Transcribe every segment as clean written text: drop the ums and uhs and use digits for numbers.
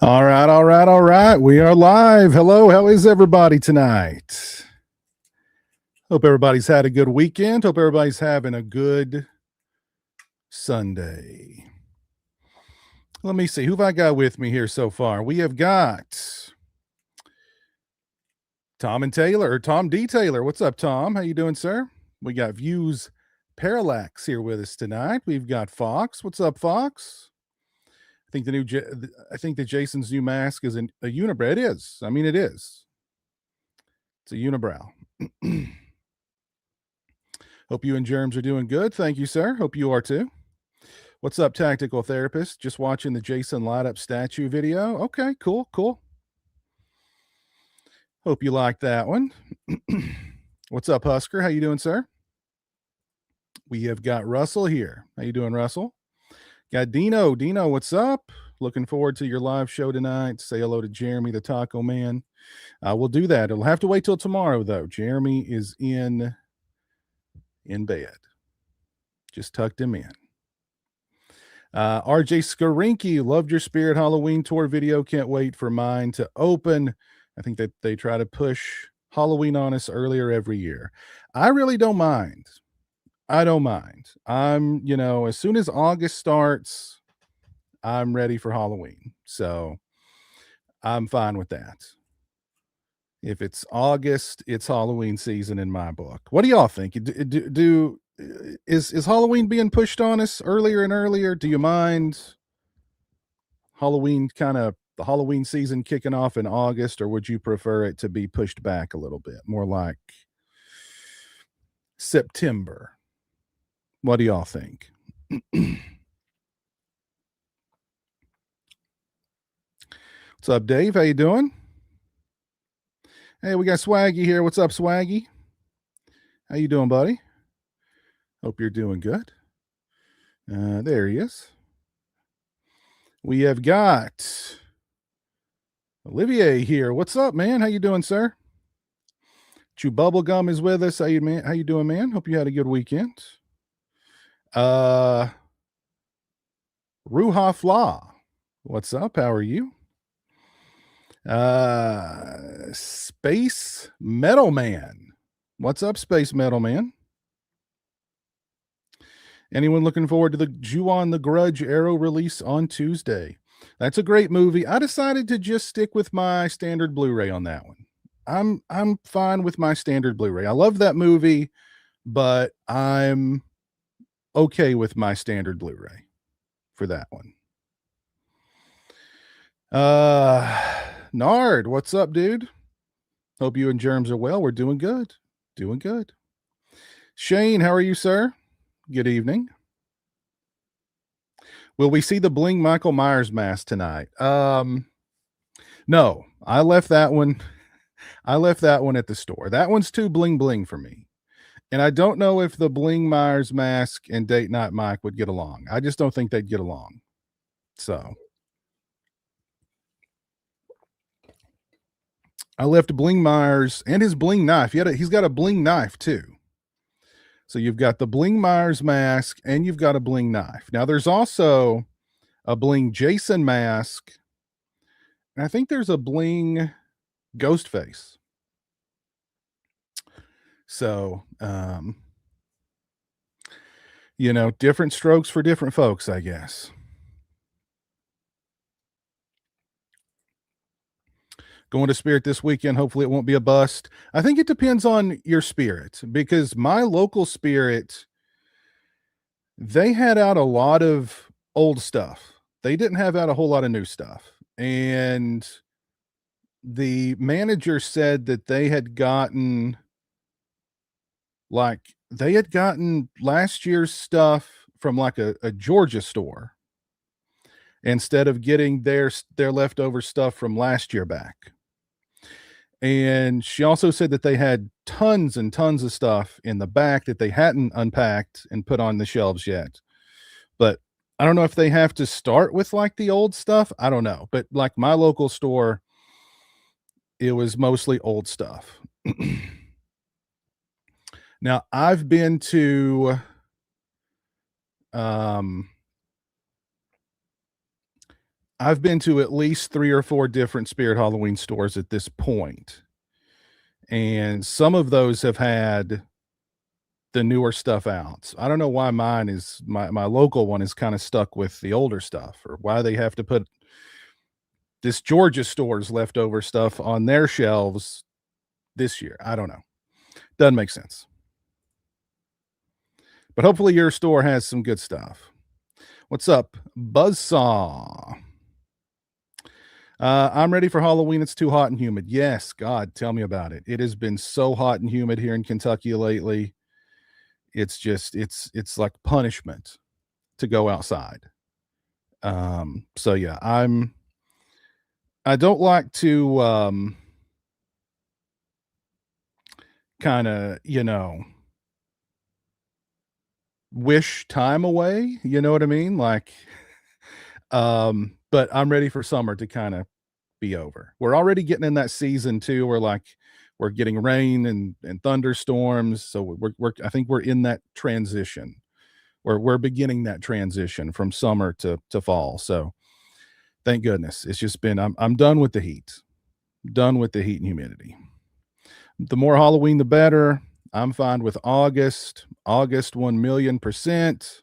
All right, all right, all right. We are live. Hello, how is everybody tonight? Hope everybody's had a good weekend. Hope everybody's having a good Sunday. Let me see. Who have I got with me here so far? We have got Tom and Taylor, or Tom D. Taylor. What's up, Tom? How you doing, sir? We got Views Parallax here with us tonight. We've got Fox. What's up, Fox? I think that Jason's new mask is a unibrow. It is. I mean, it is. It's a unibrow. Hope you and Germs are doing good. Thank you, sir. Hope you are too. What's up, Tactical Therapist? Just watching the Jason Light Up statue video. Okay, cool, cool. Hope you like that one. What's up, Husker? How you doing, sir? We have got Russell here. How you doing, Russell? Got Dino. Dino, what's up? Looking forward to your live show tonight. Say hello to Jeremy, the Taco Man. We'll do that. It'll have to wait till tomorrow, though. Jeremy is in bed. Just tucked him in. RJ Skarinky, loved your Spirit Halloween tour video. Can't wait for mine to open. I think that they try to push Halloween on us earlier every year. I really don't mind. I don't mind. As soon as August starts, I'm ready for Halloween. So I'm fine with that. If it's August, it's Halloween season in my book. What do y'all think? Is Halloween being pushed on us earlier and earlier? Do you mind Halloween, kind of the Halloween season kicking off in August, or would you prefer it to be pushed back a little bit, more like September? What do y'all think? What's up, Dave? How you doing? Hey, we got Swaggy here. What's up, Swaggy? How you doing, buddy? Hope you're doing good. There he is. We have got Olivier here. What's up, man? How you doing, sir? Chew Bubblegum is with us. How you doing, man? Hope you had a good weekend. Ruha Flaw. What's up? How are you? Space Metal Man. What's up, Space Metal Man? Anyone looking forward to the Ju-On the Grudge Arrow release on Tuesday? That's a great movie. I decided to just stick with my standard Blu-ray on that one. I'm fine with my standard Blu-ray. I love that movie, but I'm okay with my standard Blu-ray for that one. Nard, what's up, dude? Hope you and Germs are well. We're doing good. Doing good. Shane, how are you, sir? Good evening. Will we see the bling Michael Myers mask tonight? No, I left that one. I left that one at the store. That one's too bling bling for me. And I don't know if the bling Myers mask and Date Night Mike would get along. I just don't think they'd get along. So I left Bling Myers and his bling knife. He's got a bling knife too. So you've got the bling Myers mask and you've got a bling knife. Now there's also a bling Jason mask. And I think there's a bling Ghostface. So, different strokes for different folks, I guess. Going to Spirit this weekend. Hopefully it won't be a bust. I think it depends on your Spirit, because my local Spirit, they had out a lot of old stuff. They didn't have out a whole lot of new stuff. And the manager said that they had gotten last year's stuff from like a Georgia store instead of getting their leftover stuff from last year back. And she also said that they had tons and tons of stuff in the back that they hadn't unpacked and put on the shelves yet. But I don't know if they have to start with like the old stuff. I don't know. But like my local store, it was mostly old stuff. Now, I've been to I've been to at least 3 or 4 different Spirit Halloween stores at this point, and some of those have had the newer stuff out. I don't know why my local one is kinda stuck with the older stuff, or why they have to put this Georgia store's leftover stuff on their shelves this year. I don't know. Doesn't make sense. But hopefully your store has some good stuff. What's up, Buzzsaw? I'm ready for Halloween. It's too hot and humid. Yes, God, tell me about it. It has been so hot and humid here in Kentucky lately. It's just it's like punishment to go outside. So yeah, I don't like to kind of, wish time away, you know what I mean? Like but I'm ready for summer to kind of be over. We're already getting in that season too where like we're getting rain and thunderstorms, so we're I think we're in that transition. We're beginning that transition from summer to fall. So thank goodness. It's just been I'm done with the heat. Done with the heat and humidity. The more Halloween the better. I'm fine with August. August 1,000,000%.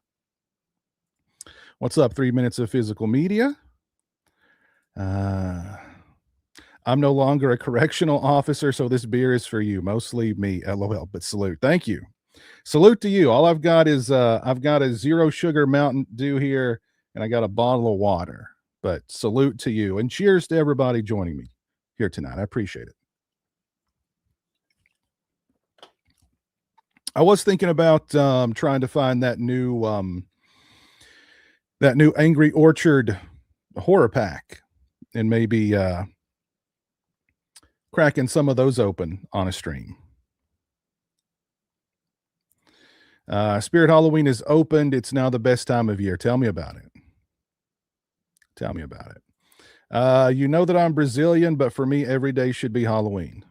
What's up? 3 minutes of physical media. I'm no longer a correctional officer, so this beer is for you. Mostly me. LOL, but salute. Thank you. Salute to you. All I've got is I've got a zero sugar Mountain Dew here, and I got a bottle of water. But salute to you, and cheers to everybody joining me here tonight. I appreciate it. I was thinking about trying to find that new Angry Orchard horror pack, and maybe cracking some of those open on a stream. Spirit Halloween is opened. It's now the best time of year. Tell me about it. Tell me about it. You know that I'm Brazilian, but for me, every day should be Halloween.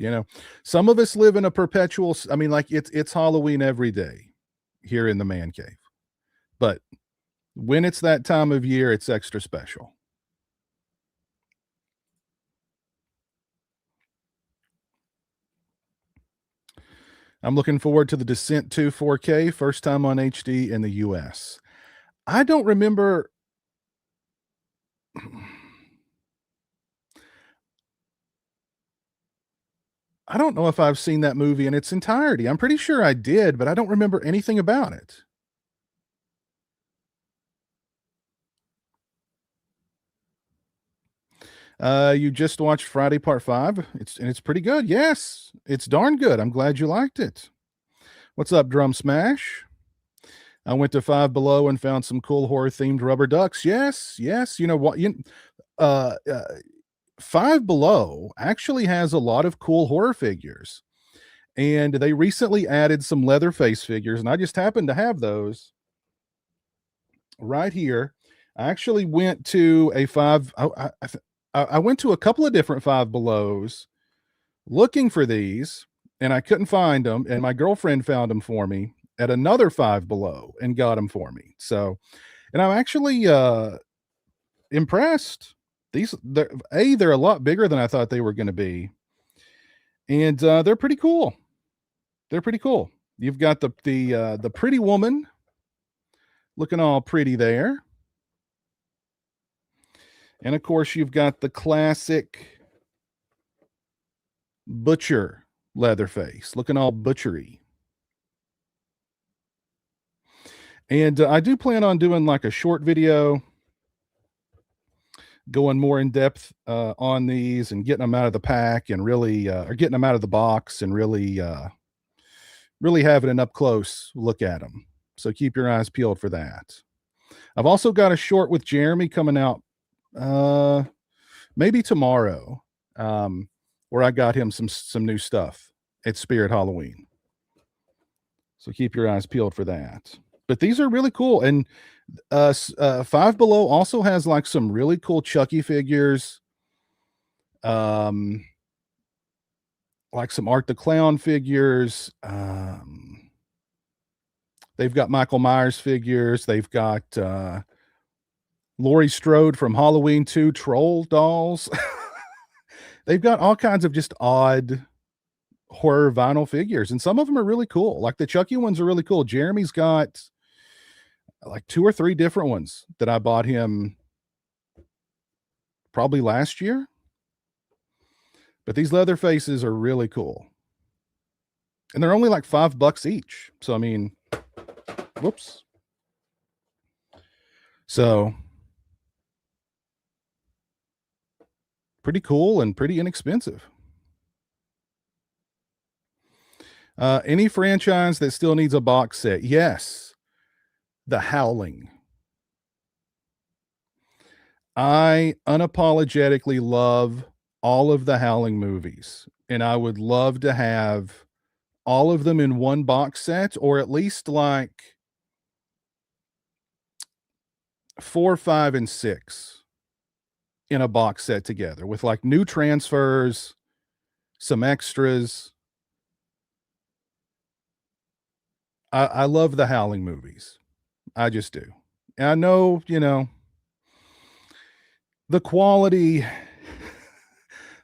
You know, some of us live in a perpetual. I mean, like it's Halloween every day here in the man cave, but when it's that time of year, it's extra special. I'm looking forward to the Descent 2 4K, first time on HD in the US. I don't remember. I don't know if I've seen that movie in its entirety. I'm pretty sure I did, but I don't remember anything about it. You just watched Friday Part 5. It's pretty good. Yes, it's darn good. I'm glad you liked it. What's up, Drum Smash? I went to Five Below and found some cool horror themed rubber ducks. Yes, yes. You know what? Uh, uh, Five Below actually has a lot of cool horror figures, and they recently added some Leatherface figures, and I just happened to have those right here. I actually went to a five. I went to a couple of different Five Belows looking for these, and I couldn't find them. And my girlfriend found them for me at another Five Below and got them for me. So, and I'm actually impressed. They're a lot bigger than I thought they were going to be, and they're pretty cool. They're pretty cool. You've got the pretty woman looking all pretty there. And of course, you've got the classic butcher Leatherface looking all butchery. And I do plan on doing like a short video going more in depth on these and getting them out of the pack and really, or getting them out of the box and really having an up close look at them. So keep your eyes peeled for that. I've also got a short with Jeremy coming out maybe tomorrow, where I got him some new stuff at Spirit Halloween. So keep your eyes peeled for that. But these are really cool, and Five Below also has like some really cool Chucky figures, like some Art the Clown figures. They've got Michael Myers figures. They've got Laurie Strode from Halloween 2 troll dolls. They've got all kinds of just odd horror vinyl figures, and some of them are really cool. Like the Chucky ones are really cool. Jeremy's got like 2 or 3 different ones that I bought him probably last year. But these leather faces are really cool. And they're only like $5 each. So I mean, whoops. So pretty cool and pretty inexpensive. Any franchise that still needs a box set? Yes. The Howling. I unapologetically love all of the Howling movies, and I would love to have all of them in one box set, or at least like 4, 5, and 6 in a box set together with like new transfers, some extras. I love the Howling movies. I just do. And I know, the quality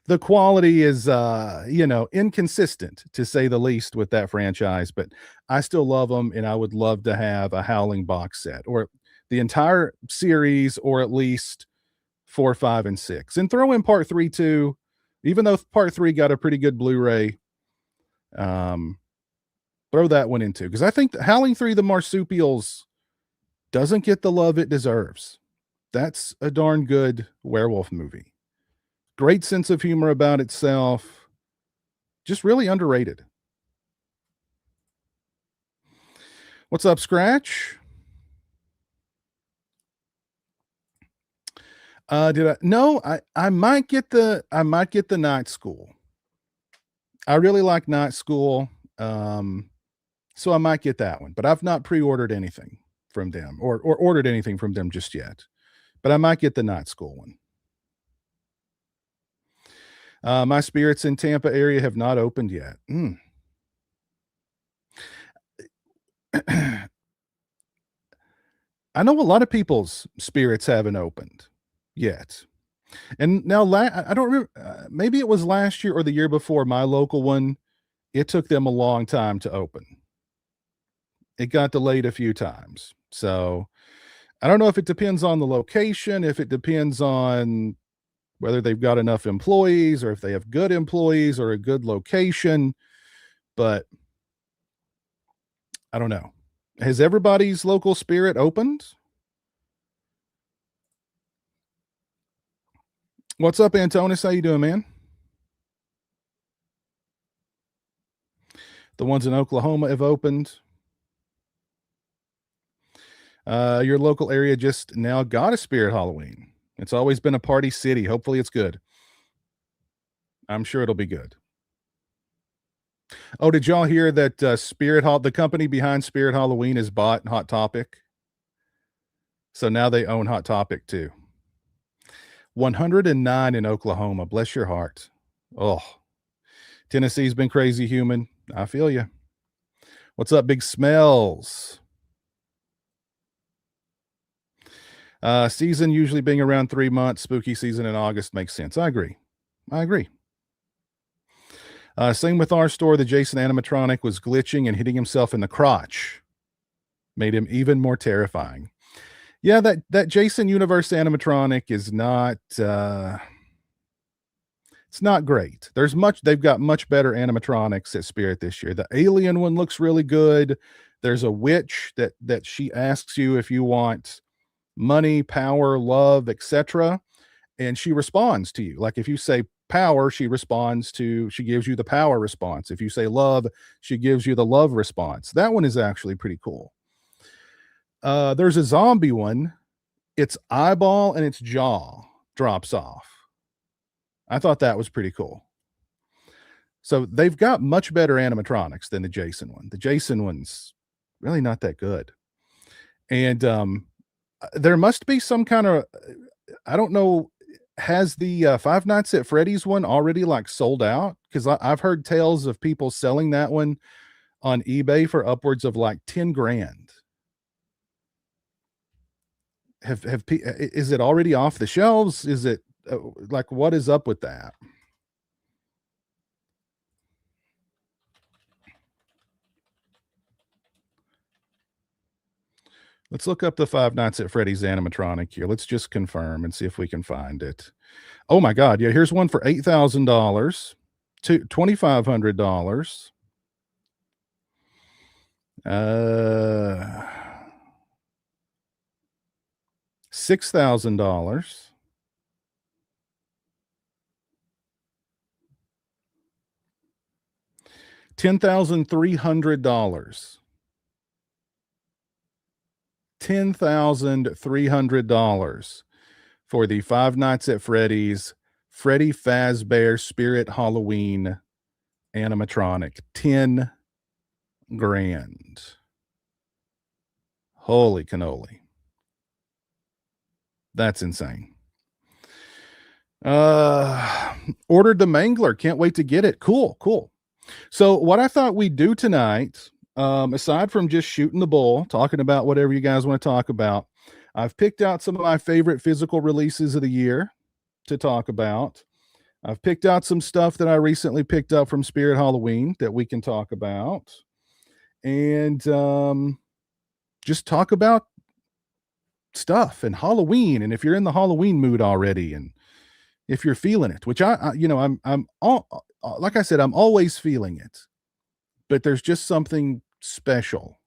the quality is inconsistent to say the least with that franchise, but I still love them, and I would love to have a Howling box set or the entire series, or at least 4, 5, and 6, and throw in part 3 too. Even though part 3 got a pretty good Blu-ray, throw that one in too, because I think Howling 3: The Marsupials doesn't get the love it deserves. That's a darn good werewolf movie. Great sense of humor about itself. Just really underrated. What's up, Scratch? Did I? No, I might get the Night School. I really like Night School, so I might get that one. But I've not pre-ordered anything from them, or ordered anything from them just yet. But I might get the Night School one. My spirits in Tampa area have not opened yet. I know a lot of people's spirits haven't opened yet. And now, I don't remember, maybe it was last year or the year before, my local one, it took them a long time to open. It got delayed a few times. So I don't know if it depends on the location, if it depends on whether they've got enough employees, or if they have good employees or a good location, but I don't know. Has everybody's local spirit opened? What's up, Antonis? How you doing, man? The ones in Oklahoma have opened. Your local area just now got a Spirit Halloween. It's always been a party city. Hopefully it's good. I'm sure it'll be good. Oh, did y'all hear that the company behind Spirit Halloween has bought Hot Topic? So now they own Hot Topic too. 109 in Oklahoma. Bless your heart. Oh, Tennessee's been crazy human. I feel you. What's up, Big Smells? Season usually being around 3 months. Spooky season in August makes sense. I agree. Same with our store. The Jason animatronic was glitching and hitting himself in the crotch. Made him even more terrifying. Yeah, that Jason Universe animatronic is not it's not great. They've got much better animatronics at Spirit this year. The alien one looks really good. There's a witch that she asks you if you want money, power, love, etc., and she responds to you. Like if you say power, she gives you the power response. If you say love, she gives you the love response. That one is actually pretty cool. There's a zombie one. Its eyeball and its jaw drops off. I thought that was pretty cool. So they've got much better animatronics than the Jason one. The Jason one's really not that good. And there must be some kind of, I don't know, has the Five Nights at Freddy's one already like sold out? Because I've heard tales of people selling that one on eBay for upwards of like 10 grand. is it already off the shelves? Is it like what is up with that? Let's look up the Five Nights at Freddy's animatronic here. Let's just confirm and see if we can find it. Oh my God. Yeah, here's one for $8,000 to $2,500. $6,000. $10,300. $10,300 for the Five Nights at Freddy's Freddy Fazbear Spirit Halloween animatronic. 10 grand. Holy cannoli. That's insane. Ordered the Mangler. Can't wait to get it. Cool, cool. So what I thought we'd do tonight, aside from just shooting the bull, talking about whatever you guys want to talk about, I've picked out some of my favorite physical releases of the year to talk about. I've picked out some stuff that I recently picked up from Spirit Halloween that we can talk about. And just talk about stuff and Halloween. And if you're in the Halloween mood already, and if you're feeling it, which I'm all, like I said, I'm always feeling it, but there's just something special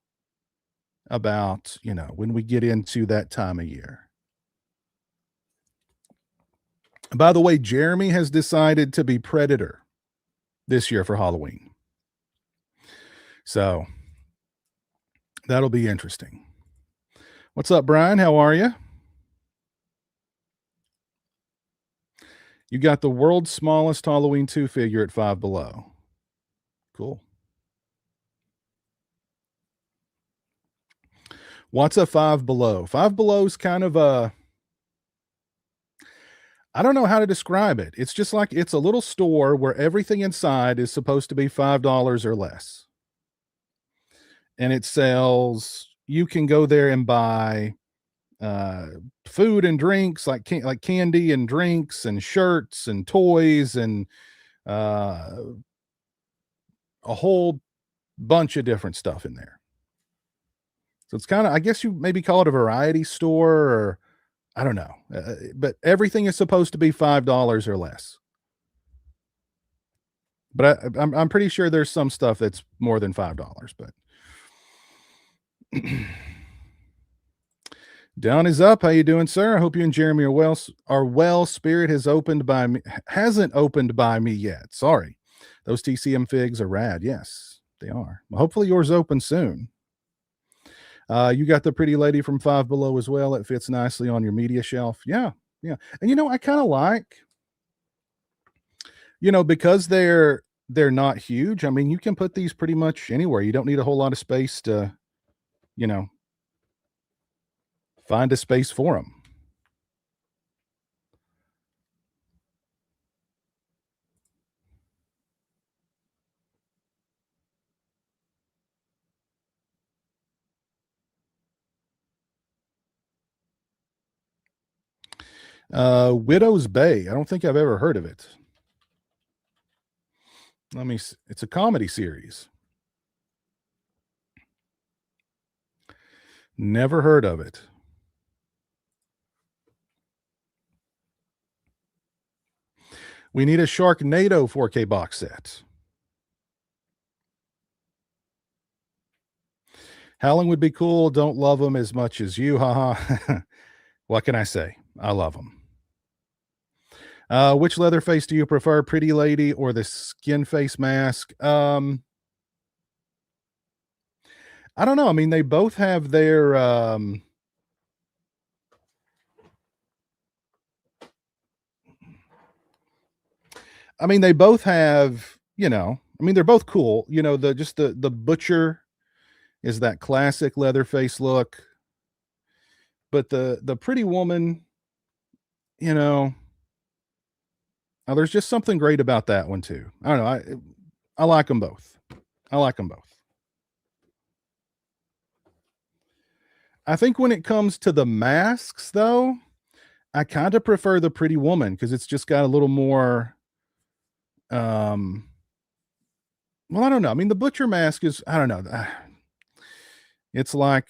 about, when we get into that time of year. By the way, Jeremy has decided to be Predator this year for Halloween. So that'll be interesting. What's up, Brian? How are you? You got the world's smallest Halloween 2 figure at Five Below. Cool. What's a Five Below? Five Below is kind of I don't know how to describe it. It's just like it's a little store where everything inside is supposed to be $5 or less. And it sells, you can go there and buy food and drinks, like candy and drinks and shirts and toys and a whole bunch of different stuff in there. So it's kind of, I guess you maybe call it a variety store, or I don't know, but everything is supposed to be $5 or less. But I'm pretty sure there's some stuff that's more than $5. But down is up. How you doing, sir? I hope you and Jeremy are well. Spirit hasn't opened by me yet. Sorry. Those TCM figs are rad. Yes, they are. Well, hopefully yours open soon. You got the pretty lady from Five Below as well. It fits nicely on your media shelf. Yeah, yeah. And I kind of like, because they're not huge. I mean, you can put these pretty much anywhere. You don't need a whole lot of space to, find a space for them. Widow's Bay. I don't think I've ever heard of it. It's a comedy series. Never heard of it. We need a Sharknado 4K box set. Howling would be cool. Don't love them as much as you. Haha. What can I say? I love them. Which Leatherface do you prefer, Pretty Lady or the Skin Face mask? I don't know. I mean, they both have their they both have, they're both cool. The Butcher is that classic Leatherface look. But the Pretty Woman, there's just something great about that one too. I don't know. I like them both. I think when it comes to the masks, though, I kind of prefer the Pretty Woman because it's just got a little more. Um, well, I don't know. I mean, the Butcher mask is. I don't know. It's like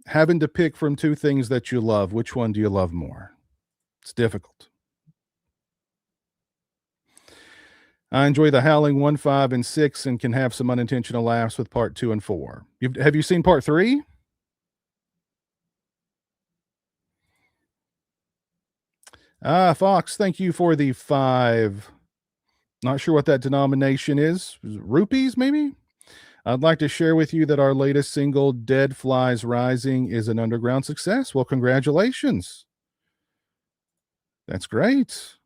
having to pick from two things that you love. Which one do you love more? It's difficult. I enjoy the Howling 1, 5, and 6 and can have some unintentional laughs with part 2 and 4. Have you seen part 3? Fox, thank you for the 5. Not sure what that denomination is it rupees, maybe? I'd like to share with you that our latest single, Dead Flies Rising, is an underground success. Well, congratulations. That's great.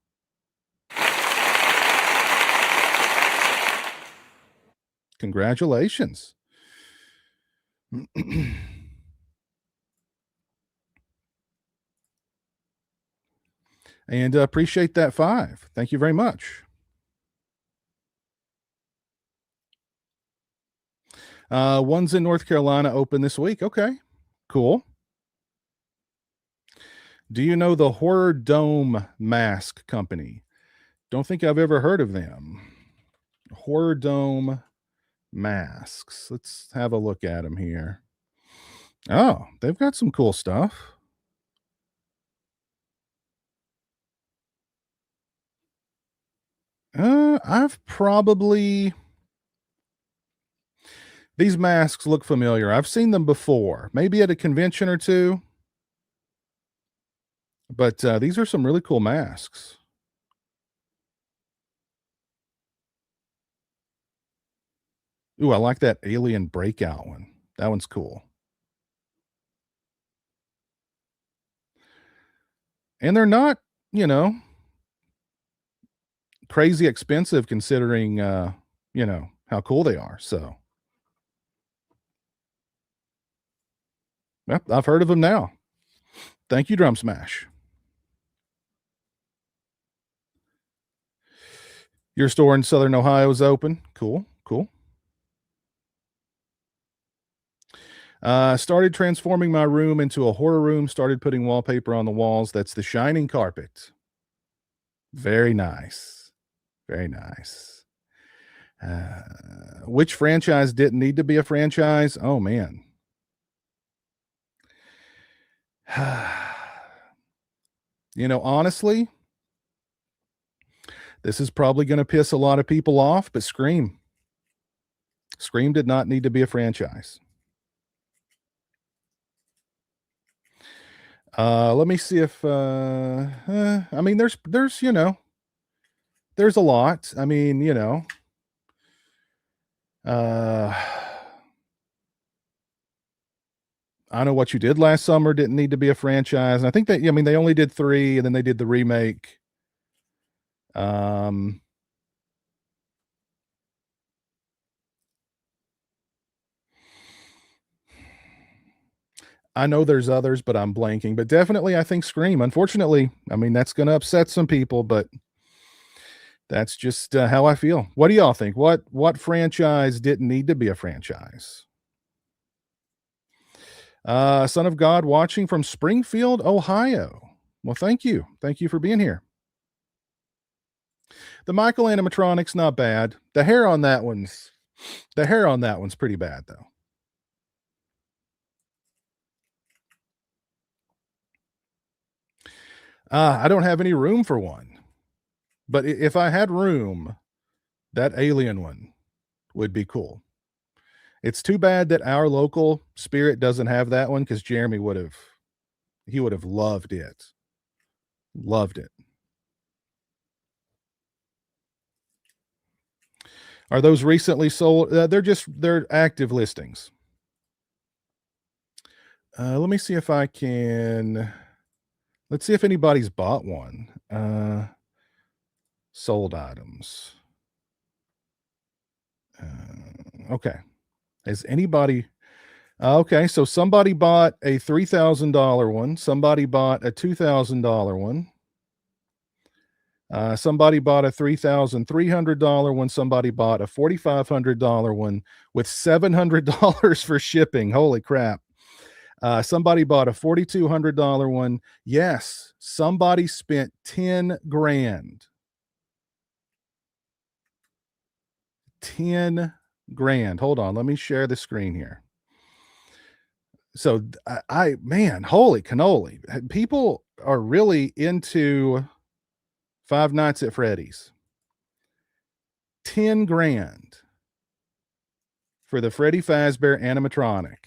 Congratulations. And appreciate that 5. Thank you very much. One's in North Carolina, open this week. Okay, cool. Do you know the Horror Dome Mask Company? Don't think I've ever heard of them. Horror Dome masks. Let's have a look at them here. Oh, they've got some cool stuff. I've probably these masks look familiar. I've seen them before, maybe at a convention or two. But these are some really cool masks. Ooh, I like that alien breakout one. That one's cool. And they're not, you know, crazy expensive considering how cool they are. So, yep, I've heard of them now. Thank you, Drum Smash. Your store in Southern Ohio is open. Cool, cool. Started transforming my room into a horror room, started putting wallpaper on the walls. That's the shining carpet. Very nice. Very nice. Which franchise didn't need to be a franchise? Oh, man. Honestly, this is probably going to piss a lot of people off, but Scream. Scream did not need to be a franchise. Let me see if I mean there's there's a lot. I mean, uh I Know What You Did Last Summer didn't need to be a franchise. And I think that I mean they only did 3 and then they did the remake. Um I know there's others, but I'm blanking. But definitely I think Scream. Unfortunately, I mean that's going to upset some people, but that's just how I feel. What do y'all think? What franchise didn't need to be a franchise? Son of God watching from Springfield, Ohio. Well, thank you. Thank you for being here. The Michael animatronic's not bad. The hair on that one's pretty bad though. I don't have any room for one. But if I had room, that alien one would be cool. It's too bad that our local Spirit doesn't have that one because Jeremy would have loved it. Loved it. Are those recently sold? They're active listings. Let me see if I can. Let's see if anybody's bought one. Sold items. Okay. Has anybody? Okay, so somebody bought a $3,000 one. Somebody bought a $2,000 one. Somebody bought a $3,300 one. Somebody bought a $4,500 one with $700 for shipping. Holy crap. Somebody bought a $4,200 one. Yes, somebody spent 10 grand. 10 grand. Hold on. Let me share the screen here. So man, holy cannoli. People are really into Five Nights at Freddy's. 10 grand for the Freddy Fazbear animatronic.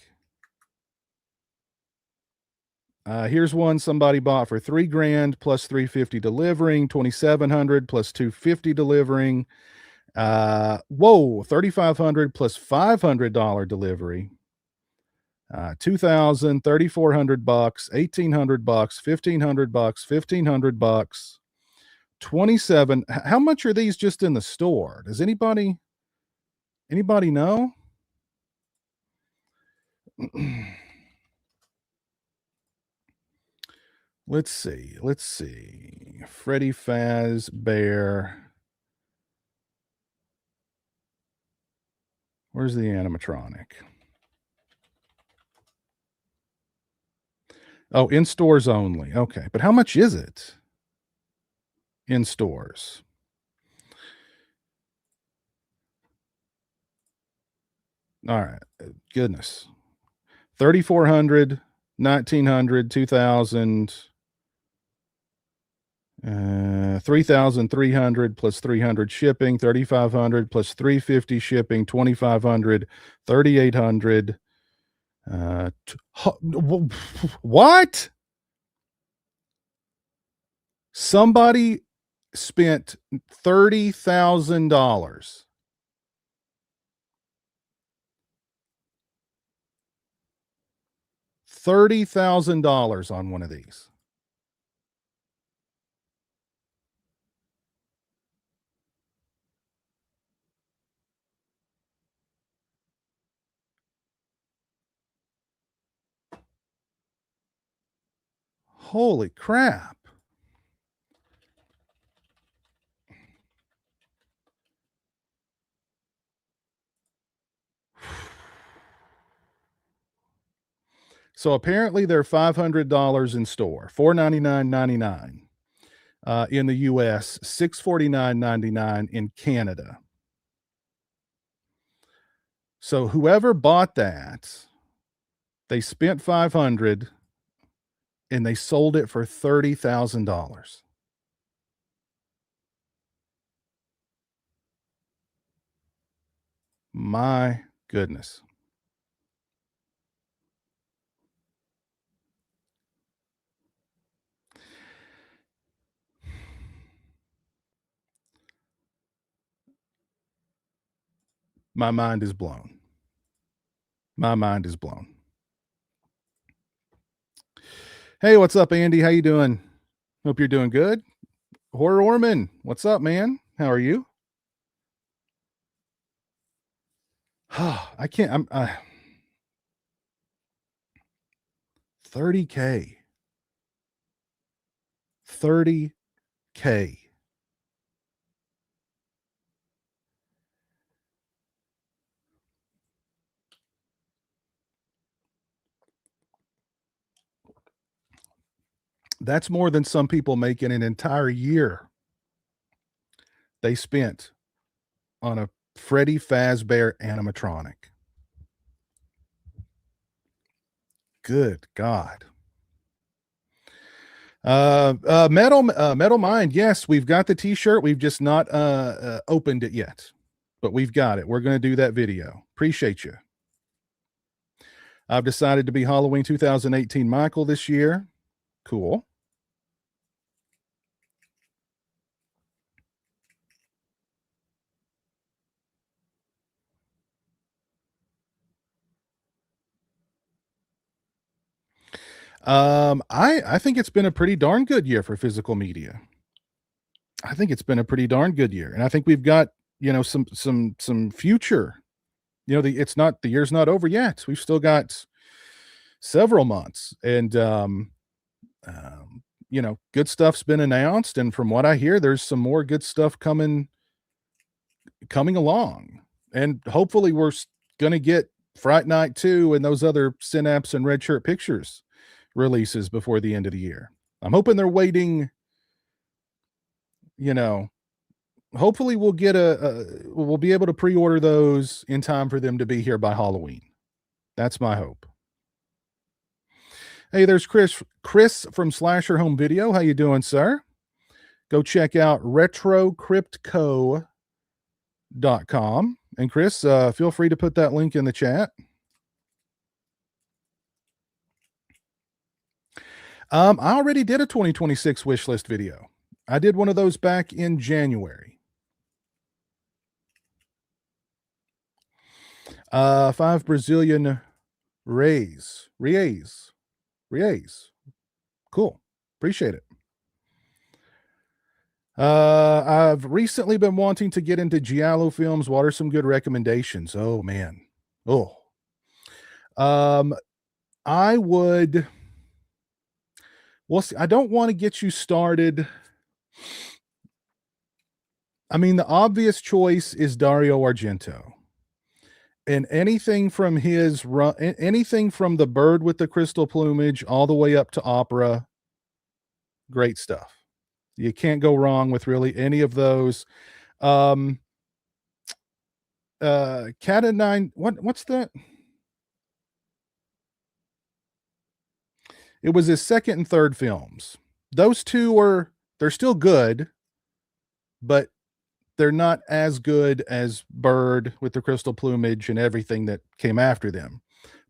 Here's one somebody bought for 3 grand plus 350 delivering, 2,700 plus 250 delivering. Whoa, 3,500 plus $500 delivery. 2,000, 3,400 bucks, 1,800 bucks, 1,500 bucks, 1,500 bucks, 27. How much are these just in the store? Does anybody know? Let's see. Freddy Fazbear. Where's the animatronic? Oh, in stores only. Okay. But how much is it in stores? All right. Goodness. 3,400, 1,900, 2,000, 3,300 plus 300 shipping, 3,500 plus 350 shipping, 2,500, 3,800. What? Somebody spent $30,000. $30,000 on one of these. Holy crap. So apparently they're $500 in store, $499.99 in the US, $649.99 in Canada. So whoever bought that, they spent $500 and they sold it for $30,000. My goodness. My mind is blown. My mind is blown. Hey, what's up, Andy? How you doing? Hope you're doing good. Horror Orman, what's up, man? How are you? I can't. I'm 30K. 30K. That's more than some people make in an entire year they spent on a Freddy Fazbear animatronic. Good God. Metal Mind. Yes, we've got the t-shirt. We've just not opened it yet, but we've got it. We're going to do that video. Appreciate you. I've decided to be Halloween 2018 Michael this year. Cool. I think it's been a pretty darn good year for physical media. I think it's been a pretty darn good year, and I think we've got some future. The year's not over yet. We've still got several months, and good stuff's been announced, and from what I hear, there's some more good stuff coming along. And hopefully we're going to get Fright Night 2 and those other Synapse and Red Shirt Pictures releases before the end of the year. I'm hoping they're waiting, you know, hopefully we'll be able to pre-order those in time for them to be here by Halloween. That's my hope. Hey, there's Chris from Slasher Home Video. How you doing, sir? Go check out retrocryptco.com. And Chris, feel free to put that link in the chat. I already did a 2026 wish list video. I did one of those back in January. 5 Brazilian Reais. Cool. Appreciate it. I've recently been wanting to get into giallo films. What are some good recommendations? Oh man. I would. Well, see, I don't want to get you started. I mean, the obvious choice is Dario Argento. And anything from anything from The Bird with the Crystal Plumage all the way up to Opera, great stuff. You can't go wrong with really any of those. Cat of Nine, what's that? It was his second and third films. Those two they're still good, but they're not as good as Bird with the Crystal Plumage and everything that came after them.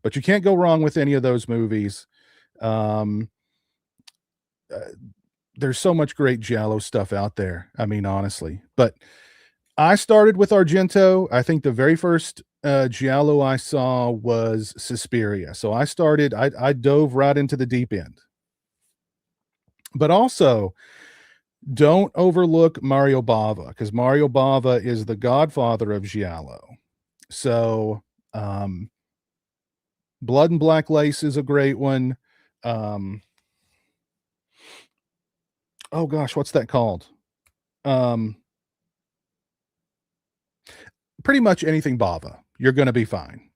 But you can't go wrong with any of those movies. There's so much great giallo stuff out there. I mean, honestly. But I started with Argento. I think the very first giallo I saw was Suspiria. So I dove right into the deep end. But also, don't overlook Mario Bava, because Mario Bava is the godfather of giallo. So Blood and Black Lace is a great one. Oh gosh, what's that called? Pretty much anything Bava, you're going to be fine.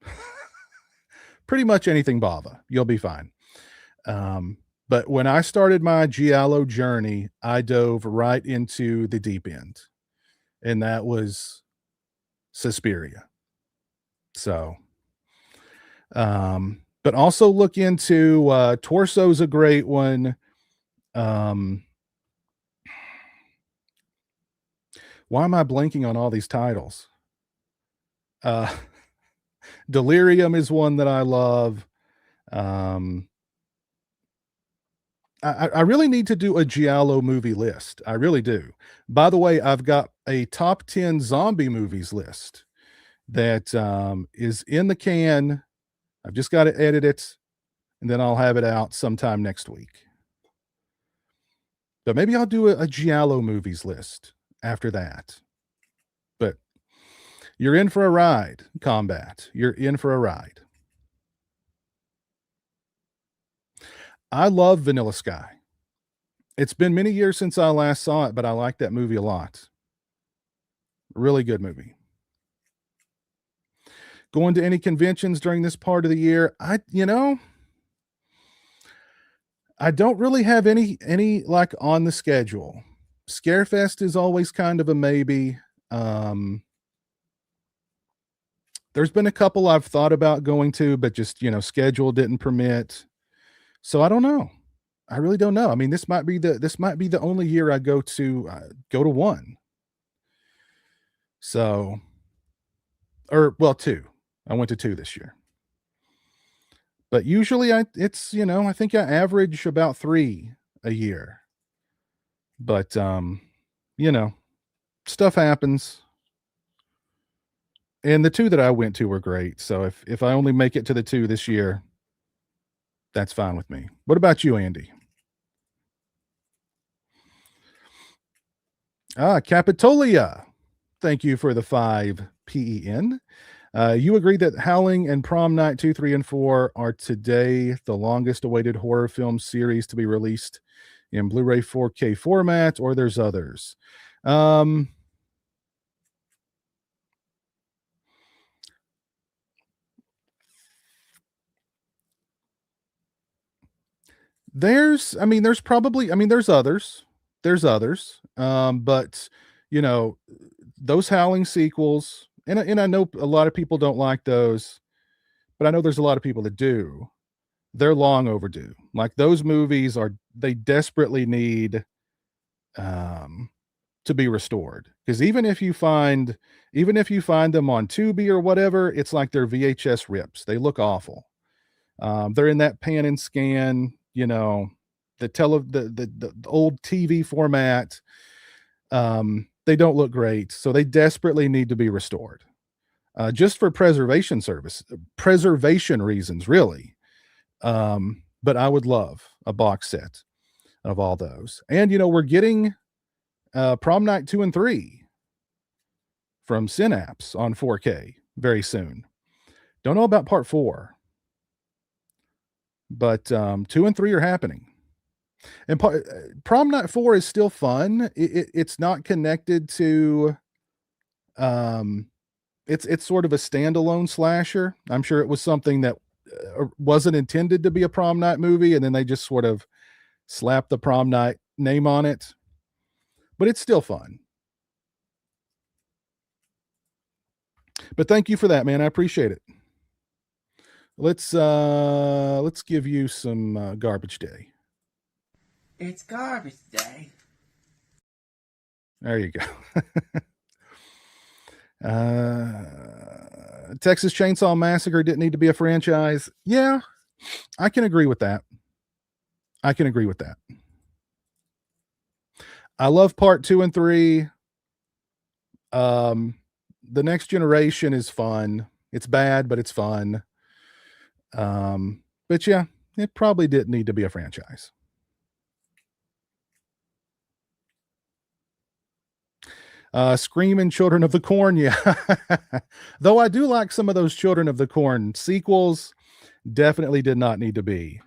Pretty much anything Bava, you'll be fine. But when I started my giallo journey, I dove right into the deep end, and that was Suspiria. So, but also look into Torso's a great one. Why am I blanking on all these titles? Delirium is one that I love. I really need to do a giallo movie list. I really do. By the way, I've got a top 10 zombie movies list that is in the can. I've just got to edit it, and then I'll have it out sometime next week. But maybe I'll do a giallo movies list after that. But you're in for a ride, Combat. You're in for a ride. I love Vanilla Sky. It's been many years since I last saw it, but I like that movie a lot. Really good movie. Going to any conventions during this part of the year? I don't really have any like on the schedule. Scarefest is always kind of a maybe. There's been a couple I've thought about going to, but just, schedule didn't permit. So I don't know. I really don't know. I mean, this might be the only year I go to one. So, two. I went to 2 this year. But usually I think I average about 3 a year. But stuff happens. And the 2 that I went to were great. So if I only make it to the 2 this year, that's fine with me. What about you, Andy? Capitolia. Thank you for the 5 PEN. You agree that Howling and Prom Night 2, 3, and 4 are today the longest awaited horror film series to be released in Blu-ray 4K format, or there's others. Um, there's probably, there's others. There's others. But you know, those Howling sequels, and I know a lot of people don't like those, but I know there's a lot of people that do. They're long overdue. Like those movies they desperately need um to be restored. Because even if you find them on Tubi or whatever, it's like they're VHS rips. They look awful. They're in that pan and scan, the old TV format. They don't look great, so they desperately need to be restored. Just for preservation reasons, really. But I would love a box set of all those. And we're getting Prom Night 2 and 3 from Synapse on 4K very soon. Don't know about part 4, but 2 and 3 are happening. And Prom Night 4 is still fun. It's not connected to it's sort of a standalone slasher. I'm sure it was something that wasn't intended to be a prom night movie, and then they just sort of slapped the prom night name on it. But it's still fun. But thank you for that, man. I appreciate it. Let's give you some garbage day. It's garbage day. There you go. Texas Chainsaw Massacre didn't need to be a franchise. Yeah, I can agree with that. I love part 2 and 3. The Next Generation is fun. It's bad, but it's fun. But yeah, it probably didn't need to be a franchise. Screaming Children of the Corn, yeah. Though I do like some of those Children of the Corn sequels, definitely did not need to be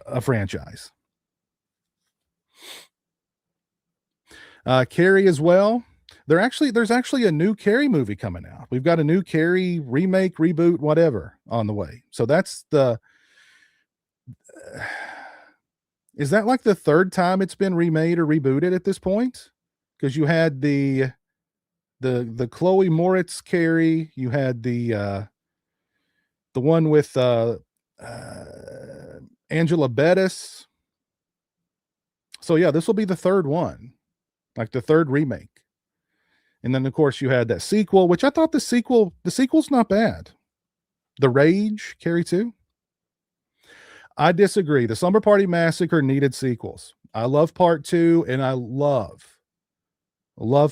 a franchise. Carrie as well. There's actually a new Carrie movie coming out. We've got a new Carrie remake, reboot, whatever on the way. So that's is that like the third time it's been remade or rebooted at this point? Because you had the Chloe Moritz Carrie, you had the one with Angela Bettis. So yeah, this will be the third one, like the third remake. And then of course you had that sequel, which I thought the sequel's not bad. The Rage, Carrie 2. I disagree. The Slumber Party Massacre needed sequels. I love part 2 and I love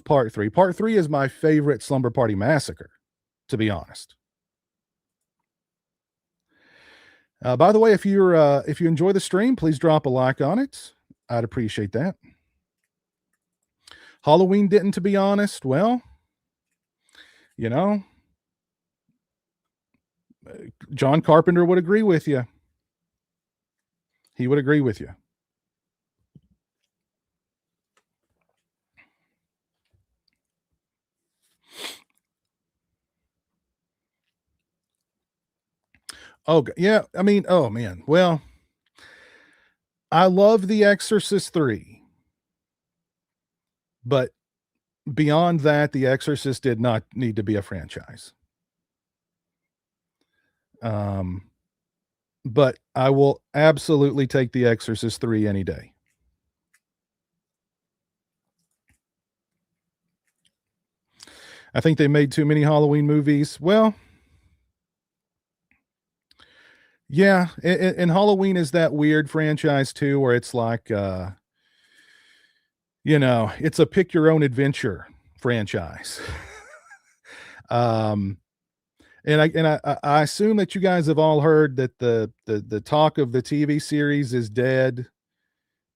part 3. Part 3 is my favorite Slumber Party Massacre, to be honest. By the way, if you enjoy the stream, please drop a like on it. I'd appreciate that. Halloween didn't, to be honest. Well, John Carpenter would agree with you. He would agree with you. Oh, yeah. Oh, man. Well, I love The Exorcist 3. But beyond that, The Exorcist did not need to be a franchise. But I will absolutely take The Exorcist 3 any day. I think they made too many Halloween movies. Well, yeah, and Halloween is that weird franchise too, where it's like, it's a pick your own adventure franchise. And I assume that you guys have all heard that the talk of the TV series is dead,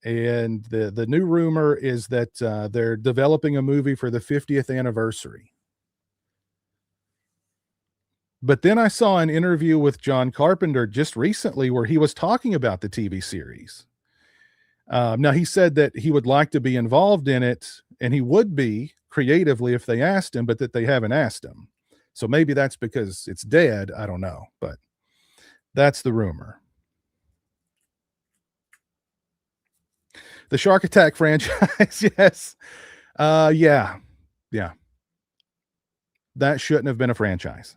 and the new rumor is that they're developing a movie for the 50th anniversary. But then I saw an interview with John Carpenter just recently where he was talking about the TV series. Now he said that he would like to be involved in it, and he would be creatively if they asked him, but that they haven't asked him. So maybe that's because it's dead. I don't know, but that's the rumor. The Shark Attack franchise, yes. Yeah. Yeah. That shouldn't have been a franchise.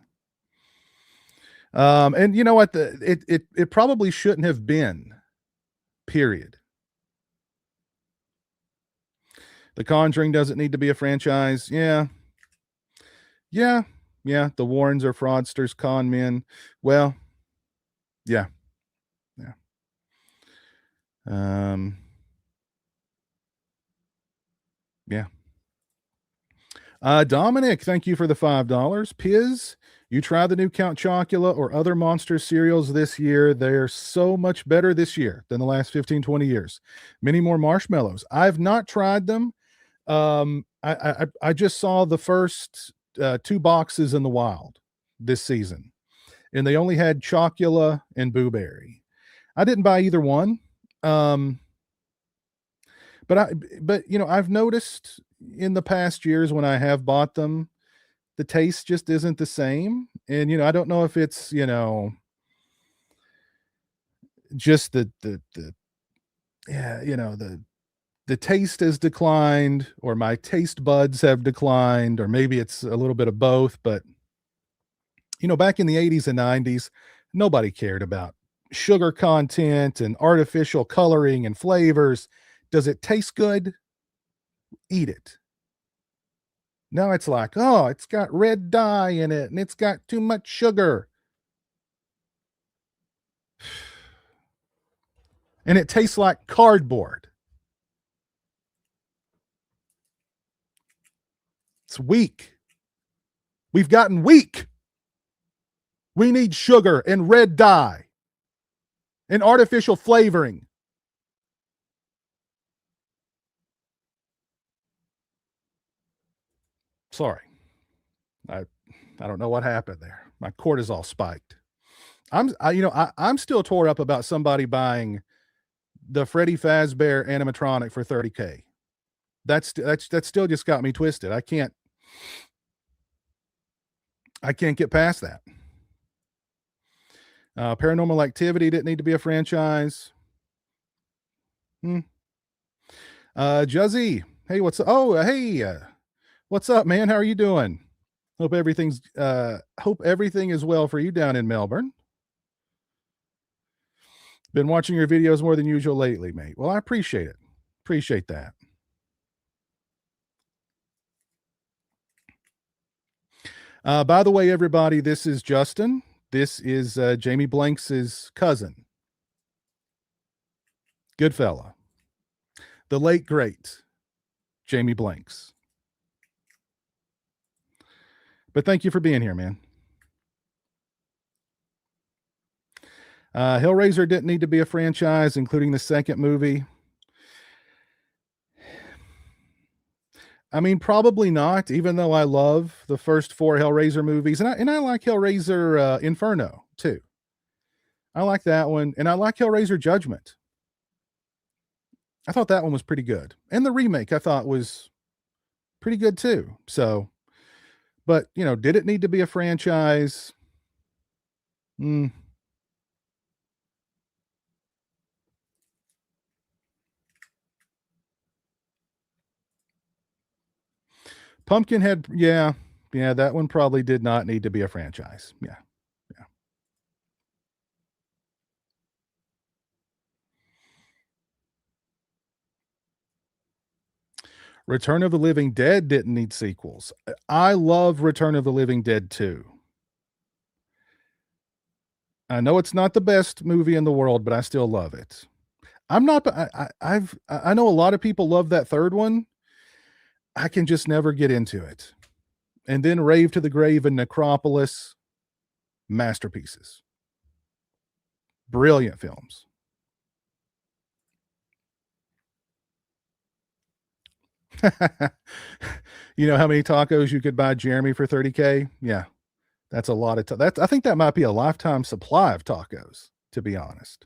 And you know what? It probably shouldn't have been. Period. The Conjuring doesn't need to be a franchise. Yeah. Yeah. Yeah. The Warrens are fraudsters, con men. Well, yeah. Yeah. Yeah. Dominic, thank you for the $5. Piz, you try the new Count Chocula or other Monster cereals this year. They're so much better this year than the last 15, 20 years. Many more marshmallows. I've not tried them. I just saw the first 2 boxes in the wild this season, and they only had Chocula and Boo Berry. I didn't buy either one. But you know, I've noticed in the past years when I have bought them, the taste just isn't the same. And you know, I don't know if it's, you know, just the yeah, you know, the taste has declined or my taste buds have declined or maybe it's a little bit of both, but you know, back in the 80s and 90s, nobody cared about sugar content and artificial coloring and flavors. Does it taste good? Eat it. Now it's like, oh, it's got red dye in it and it's got too much sugar. And it tastes like cardboard. It's weak. We've gotten weak. We need sugar and red dye and artificial flavoring. Sorry. I don't know what happened there. My cortisol spiked. I'm still tore up about somebody buying the Freddy Fazbear animatronic for $30K. That's still just got me twisted. I can't get past that. Paranormal Activity didn't need to be a franchise. Juzzy, hey, what's what's up, man? How are you doing? Hope everything is well for you down in Melbourne. Been watching your videos more than usual lately, mate. Well, I appreciate it. Appreciate that. By the way, everybody, this is Justin. This is Jamie Blanks' cousin. Good fella. The late, great Jamie Blanks. But thank you for being here, man. Hellraiser didn't need to be a franchise, including the second movie. I mean, probably not, even though I love the first 4 Hellraiser movies. And I like Hellraiser Inferno, too. I like that one. And I like Hellraiser Judgment. I thought that one was pretty good. And the remake I thought was pretty good, too. So, but, you know, did it need to be a franchise? Pumpkinhead, yeah, that one probably did not need to be a franchise. Yeah. Return of the Living Dead didn't need sequels. I love Return of the Living Dead 2. I know it's not the best movie in the world, but I still love it. I know a lot of people love that third one. I can just never get into it. And then Rave to the Grave and Necropolis, masterpieces. Brilliant films. You know how many tacos you could buy Jeremy for $30K? Yeah. That's a lot of I think that might be a lifetime supply of tacos, to be honest.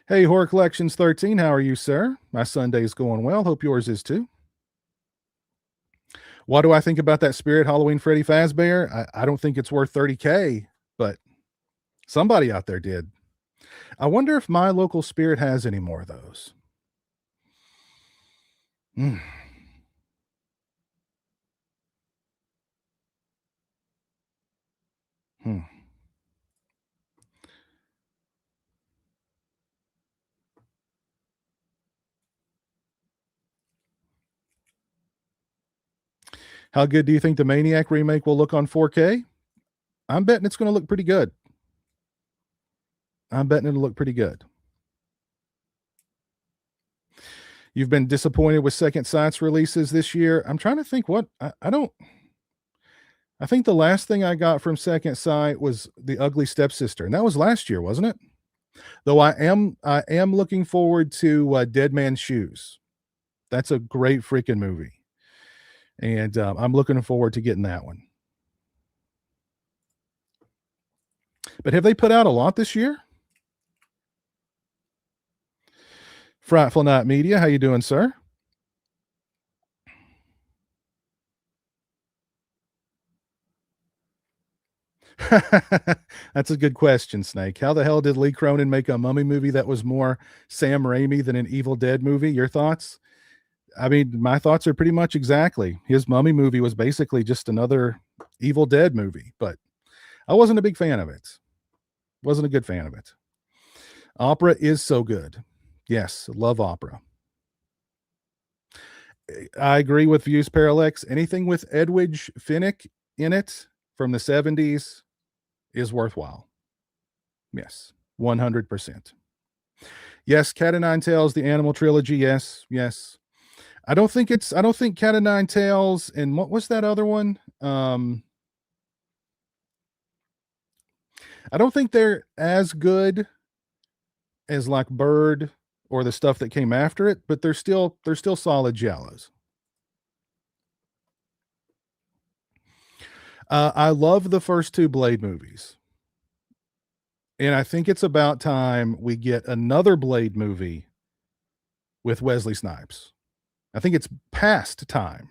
Hey, Horror Collections 13, how are you, sir? My Sunday's going well. Hope yours is too. What do I think about that Spirit Halloween Freddy Fazbear? I don't think it's worth 30K, but somebody out there did. I wonder if my local Spirit has any more of those. Mm. Hmm. How good do you think the Maniac remake will look on 4K? I'm betting it's going to look pretty good. I'm betting it'll look pretty good. You've been disappointed with Second Sight's releases this year. I'm trying to think what I don't. I think the last thing I got from Second Sight was The Ugly Stepsister, and that was last year, wasn't it? Though I am looking forward to Dead Man's Shoes. That's a great freaking movie, and I'm looking forward to getting that one. But have they put out a lot this year? Frightful Night Media, how you doing, sir? That's a good question, Snake. How the hell did Lee Cronin make a mummy movie that was more Sam Raimi than an Evil Dead movie? Your thoughts? I mean, my thoughts are pretty much exactly. His mummy movie was basically just another Evil Dead movie, but I wasn't a big fan of it. Wasn't a good fan of it. Opera is so good. Yes, love opera. I agree with Views Parallax. Anything with Edwidge Finnick in it from the 70s is worthwhile. Yes, 100%. Yes, Cat o' Nine Tails, the Animal Trilogy. Yes, yes. I don't think Cat o' Nine Tails and what was that other one? I don't think they're as good as like Bird or the stuff that came after it, but they're still solid giallos. I love the first two Blade movies. And I think it's about time we get another Blade movie with Wesley Snipes. I think it's past time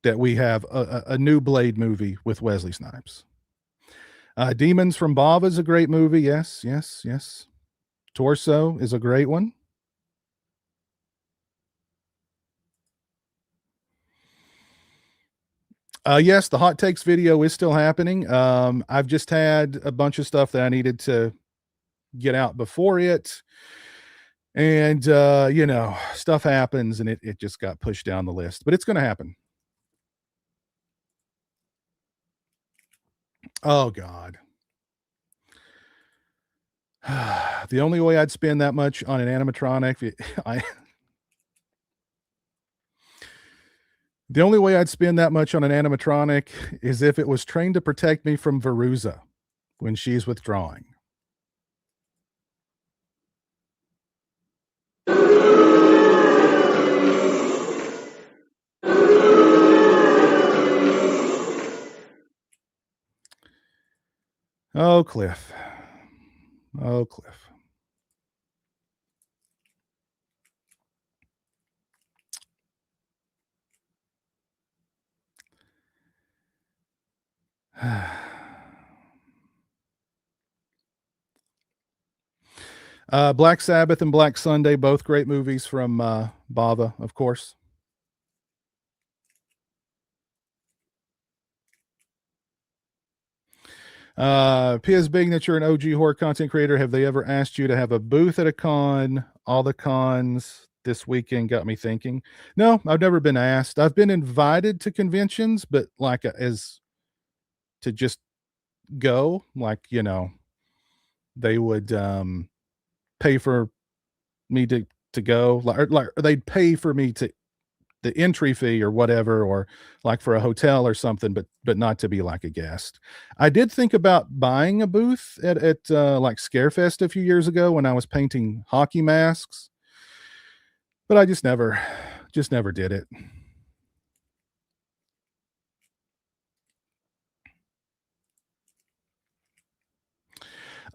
that we have a new Blade movie with Wesley Snipes. Demons from Bava is a great movie. Yes, yes, yes. Torso is a great one. Yes, the hot takes video is still happening. I've just had a bunch of stuff that I needed to get out before it. And stuff happens and it just got pushed down the list. But it's gonna happen. Oh God. The only way I'd spend that much on an animatronic, I the only way I'd spend that much on an animatronic is if it was trained to protect me from Veruza when she's withdrawing. Oh, Cliff. Oh, Cliff. Black Sabbath and Black Sunday, both great movies from Bava, of course. Piers, being that you're an OG horror content creator, have they ever asked you to have a booth at a con? All the cons this weekend got me thinking. No, I've never been asked. I've been invited to conventions, but like as to just go, like, they would pay for me to go, or they'd pay for me to the entry fee or whatever, or like for a hotel or something, but not to be like a guest. I did think about buying a booth at like Scarefest a few years ago when I was painting hockey masks, but I just never did it.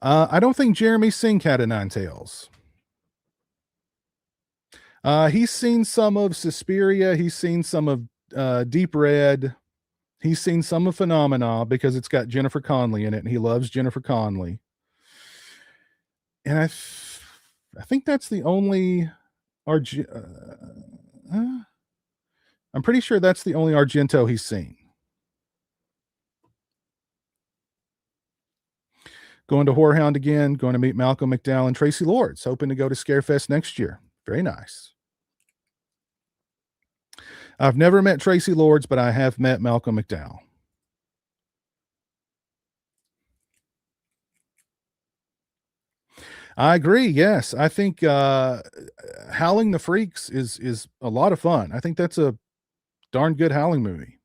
I don't think Jeremy Sink had a Nine Tails. He's seen some of Suspiria. He's seen some of Deep Red. He's seen some of Phenomena because it's got Jennifer Connelly in it, and he loves Jennifer Connelly. And I think that's the only I'm pretty sure that's the only Argento he's seen. Going to Whorehound again, going to meet Malcolm McDowell and Tracy Lords, hoping to go to Scarefest next year. Very nice. I've never met Tracy Lords, but I have met Malcolm McDowell. I agree. Yes, I think Howling the Freaks is a lot of fun. I think that's a darn good Howling movie.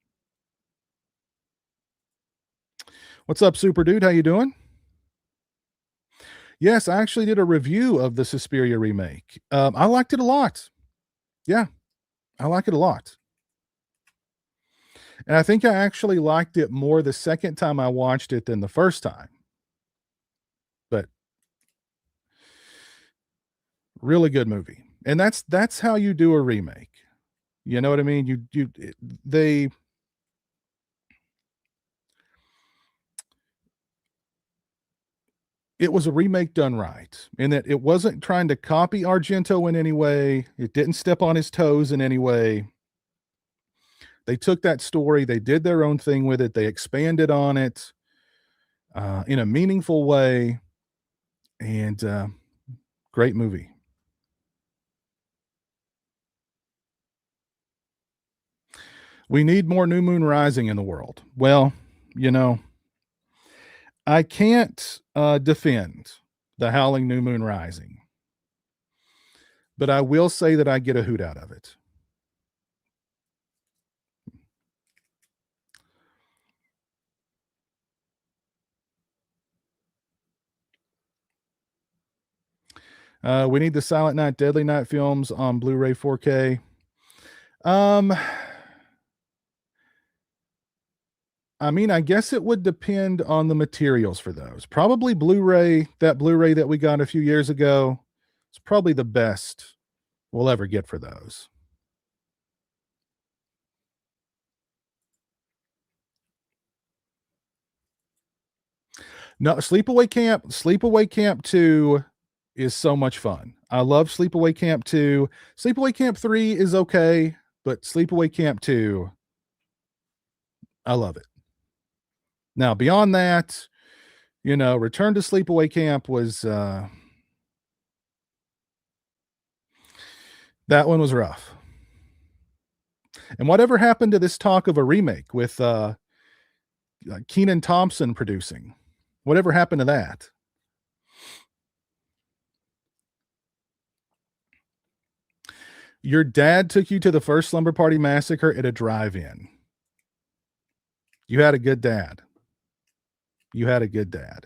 What's up, Super Dude? How you doing? Yes, I actually did a review of the Suspiria remake. I liked it a lot. Yeah, I like it a lot. And I think I actually liked it more the second time I watched it than the first time. But really good movie. And that's how you do a remake. You know what I mean? It was a remake done right, in that it wasn't trying to copy Argento in any way. It didn't step on his toes in any way. They took that story, they did their own thing with it, they expanded on it in a meaningful way, and great movie. We need more New Moon Rising in the world. Well, you know, I can't defend the Howling New Moon Rising, but I will say that I get a hoot out of it. We need the Silent Night, Deadly Night films on Blu-ray 4K. I mean, I guess it would depend on the materials for those. Probably Blu-ray, that Blu-ray that we got a few years ago, it's probably the best we'll ever get for those. No, Sleepaway Camp 2 is so much fun. I love Sleepaway Camp 2. Sleepaway Camp 3 is okay, but Sleepaway Camp 2, I love it. Now, beyond that, you know, Return to Sleepaway Camp was that one was rough. And whatever happened to this talk of a remake with Kenan Thompson producing? Whatever happened to that? Your dad took you to the first Slumber Party Massacre at a drive-in. You had a good dad. You had a good dad.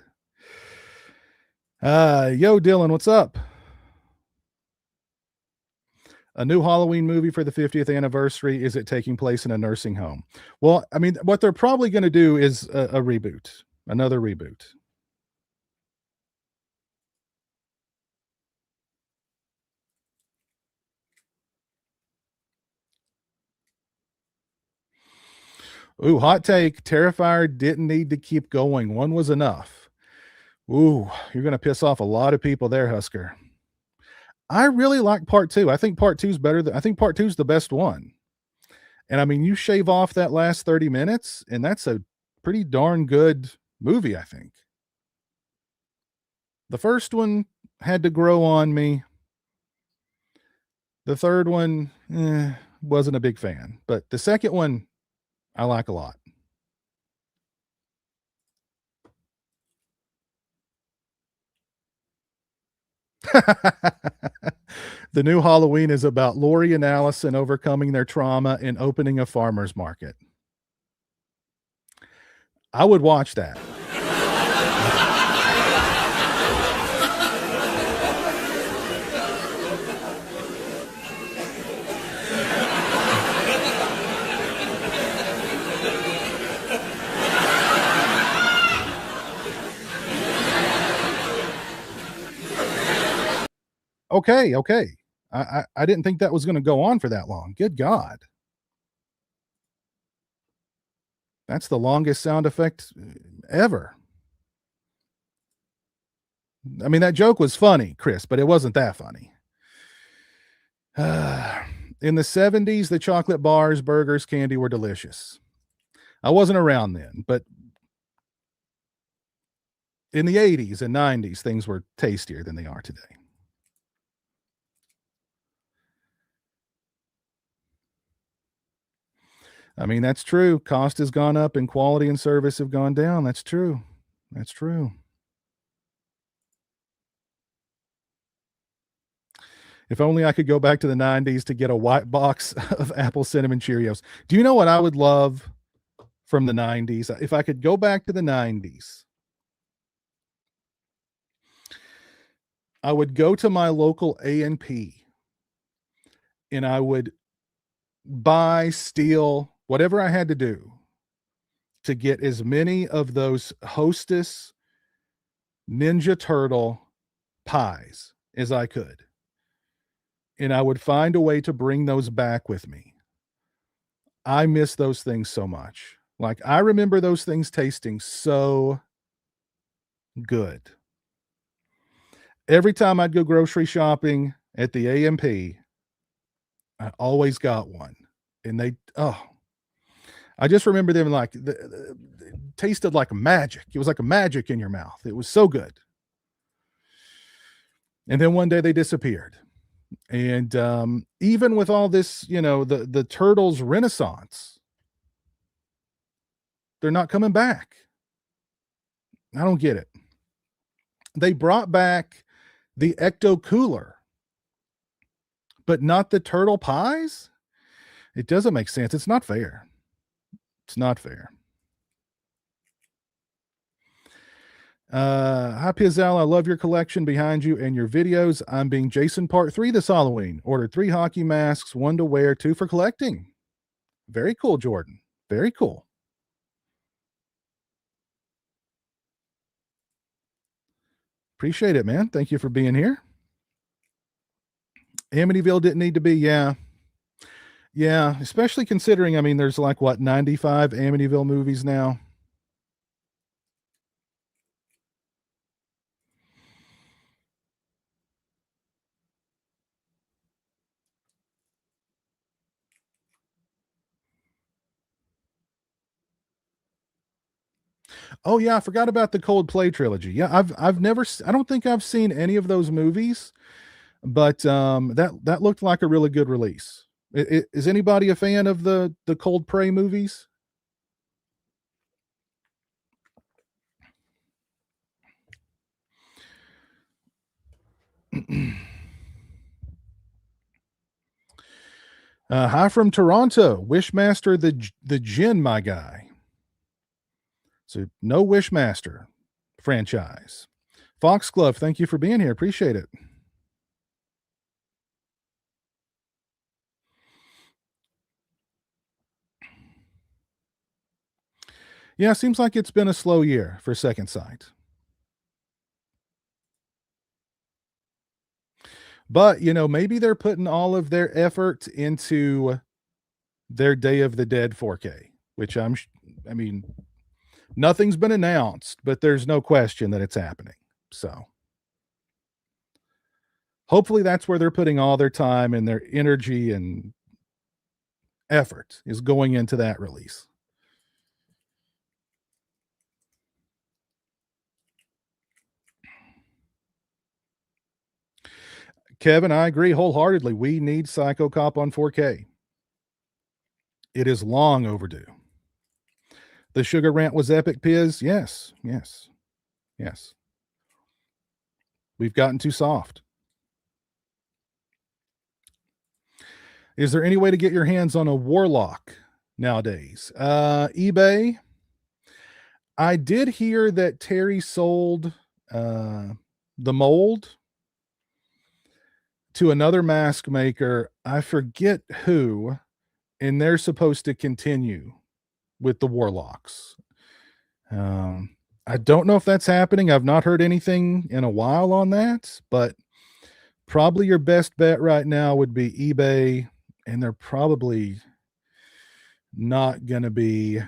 Yo, Dylan, what's up? A new Halloween movie for the 50th anniversary. Is it taking place in a nursing home? Well, I mean, what they're probably going to do is a reboot, another reboot. Ooh, hot take. Terrifier didn't need to keep going. One was enough. Ooh, you're going to piss off a lot of people there, Husker. I really like part two. I think part two's better. I think part two's the best one. And I mean, you shave off that last 30 minutes, and that's a pretty darn good movie, I think. The first one had to grow on me. The third one, wasn't a big fan. But the second one, I like a lot. The new Halloween is about Lori and Allison overcoming their trauma and opening a farmer's market. I would watch that. Okay, okay. I didn't think that was gonna go on for that long. Good God. That's the longest sound effect ever. I mean, that joke was funny, Chris, but it wasn't that funny. In the 70s, the chocolate bars, burgers, candy were delicious. I wasn't around then, but in the 80s and 90s, things were tastier than they are today. I mean, that's true. Cost has gone up and quality and service have gone down. That's true. That's true. If only I could go back to the 90s to get a white box of apple cinnamon Cheerios. Do you know what I would love from the 90s? If I could go back to the 90s, I would go to my local A&P and I would buy, steal, whatever I had to do to get as many of those Hostess Ninja Turtle pies as I could. And I would find a way to bring those back with me. I miss those things so much. Like, I remember those things tasting so good. Every time I'd go grocery shopping at the A&P, I always got one. And I just remember them like tasted like magic. It was like a magic in your mouth. It was so good. And then one day they disappeared. And even with all this, the turtles renaissance, they're not coming back. I don't get it. They brought back the Ecto Cooler, but not the turtle pies? It doesn't make sense. It's not fair. It's not fair. Hi Pizzelle, I love your collection behind you and your videos. I'm being Jason Part 3 this Halloween. Ordered 3 hockey masks, 1 to wear, 2 for collecting. Very cool, Jordan. Very cool. Appreciate it, man. Thank you for being here. Amityville didn't need to be, yeah. Yeah, especially considering, I mean, there's like, what, 95 Amityville movies now? Oh yeah, I forgot about the Coldplay trilogy. Yeah, I've never I don't think I've seen any of those movies, but that looked like a really good release. Is anybody a fan of the Coldplay movies? Hi from Toronto, Wishmaster the Gin, my guy. So no Wishmaster franchise. Foxglove, thank you for being here. Appreciate it. Yeah, seems like it's been a slow year for Second Sight. But, maybe they're putting all of their effort into their Day of the Dead 4K, which I mean, nothing's been announced, but there's no question that it's happening. So hopefully that's where they're putting all their time and their energy and effort is going into that release. Kevin, I agree wholeheartedly. We need Psycho Cop on 4K. It is long overdue. The sugar rant was epic, Piz. Yes, yes, yes. We've gotten too soft. Is there any way to get your hands on a Warlock nowadays? eBay. I did hear that Terry sold the mold to another mask maker. I forget who, and they're supposed to continue with the Warlocks. I don't know if that's happening. I've not heard anything in a while on that, but Probably your best bet right now would be eBay, and they're probably not going to be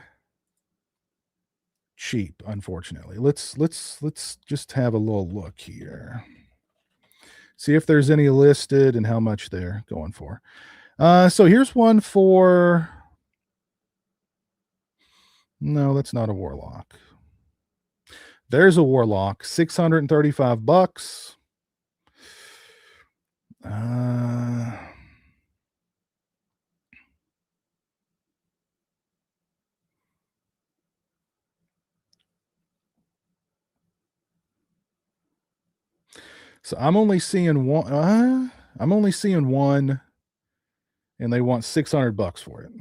cheap, unfortunately. Let's just have a little look here. See if there's any listed and how much they're going for. So here's one for, no, that's not a warlock. There's a warlock, $635. So I'm only seeing one. I'm only seeing one, and they want $600 for it.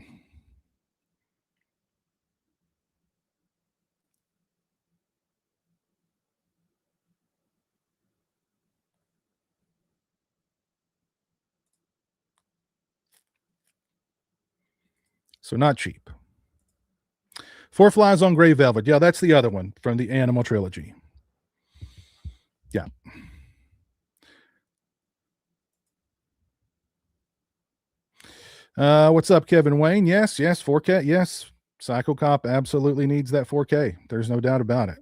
So not cheap. Four Flies on Gray Velvet. Yeah, that's the other one from the Animal Trilogy. Yeah. What's up, Kevin Wayne? Yes, 4K. Yes, Psycho Cop absolutely needs that 4K. There's no doubt about it.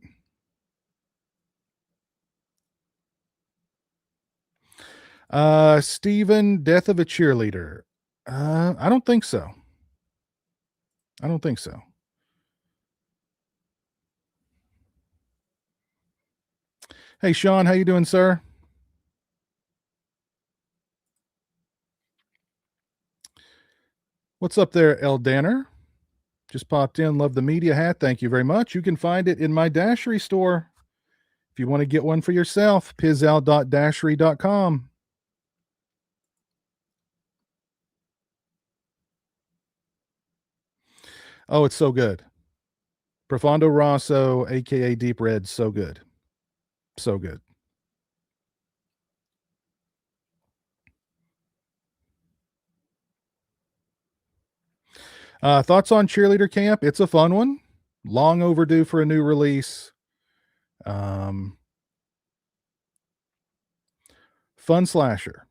Steven, Death of a Cheerleader. I don't think so. I don't think so. Hey, Sean, how you doing, sir? What's up there, El Danner? Just popped in. Love the media hat. Thank you very much. You can find it in my Dashery store. If you want to get one for yourself, pizzal.dashery.com. Oh, it's so good. Profondo Rosso, aka Deep Red, so good. So good. Thoughts on Cheerleader Camp? It's a fun one. Long overdue for a new release. Fun slasher.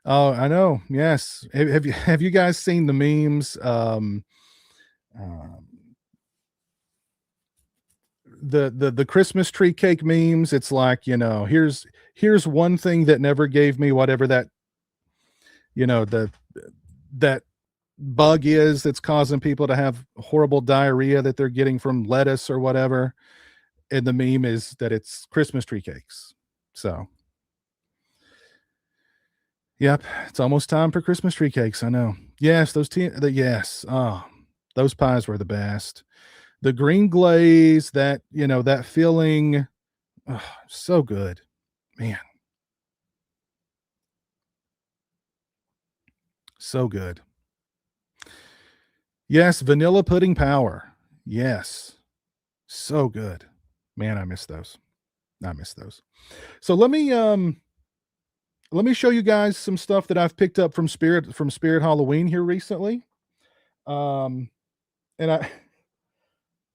Oh, I know. Yes. Have you guys seen the memes? The Christmas tree cake memes. It's like, here's one thing that never gave me whatever that, that bug is that's causing people to have horrible diarrhea that they're getting from lettuce or whatever. And the meme is that it's Christmas tree cakes. So, yep, it's almost time for Christmas tree cakes. I know. Yes, yes. Oh, those pies were the best. The green glaze, that feeling, oh, so good, man. So good. Yes, vanilla pudding power. Yes. So good. Man, I miss those. So let me show you guys some stuff that I've picked up from Spirit Halloween here recently. And I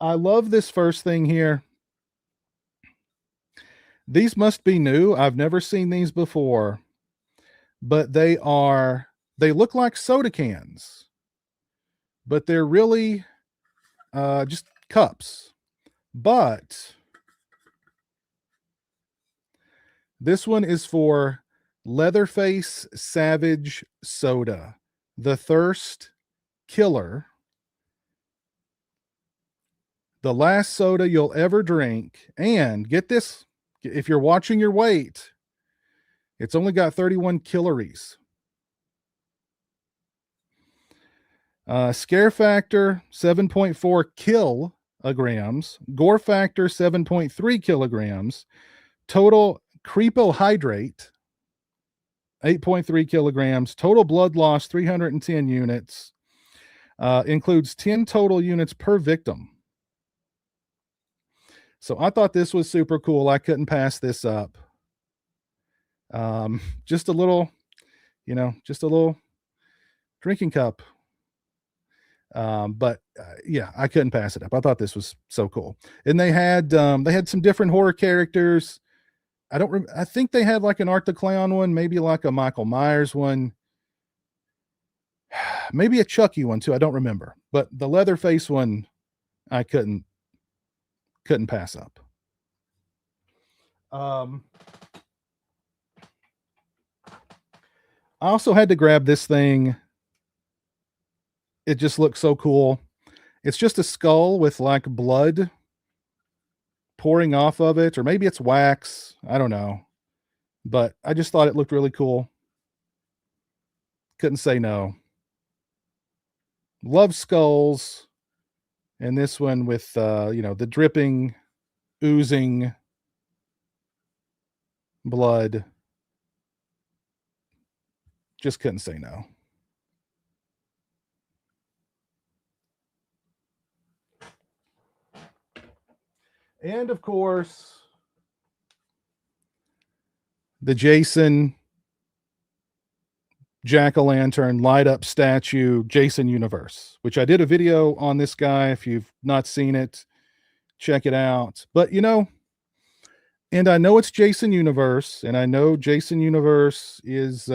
love this first thing here. These must be new. I've never seen these before, but they look like soda cans, but they're really just cups. But this one is for Leatherface Savage Soda, the Thirst Killer. The last soda you'll ever drink. And get this, if you're watching your weight, it's only got 31 calories. Scare factor 7.4 kilograms. Gore factor 7.3 kilograms. Total crepohydrate 8.3 kilograms. Total blood loss 310 units. includes 10 total units per victim. So I thought this was super cool. I couldn't pass this up. Just a little, just a little drinking cup. But yeah, I couldn't pass it up. I thought this was so cool. And they had some different horror characters. I think they had like an Art the Clown one, maybe like a Michael Myers one, maybe a Chucky one too. I don't remember. But the Leatherface one, I couldn't pass up. I also had to grab this thing. It just looks so cool. It's just a skull with like blood pouring off of it, or maybe it's wax. I don't know. But I just thought it looked really cool. Couldn't say no. Love skulls. And this one with the dripping, oozing blood. Just couldn't say no. And of course, the Jason jack-o'-lantern light up statue Jason universe, which I did a video on this guy. If you've not seen it, check it out. But and I know it's Jason universe, and I know Jason universe is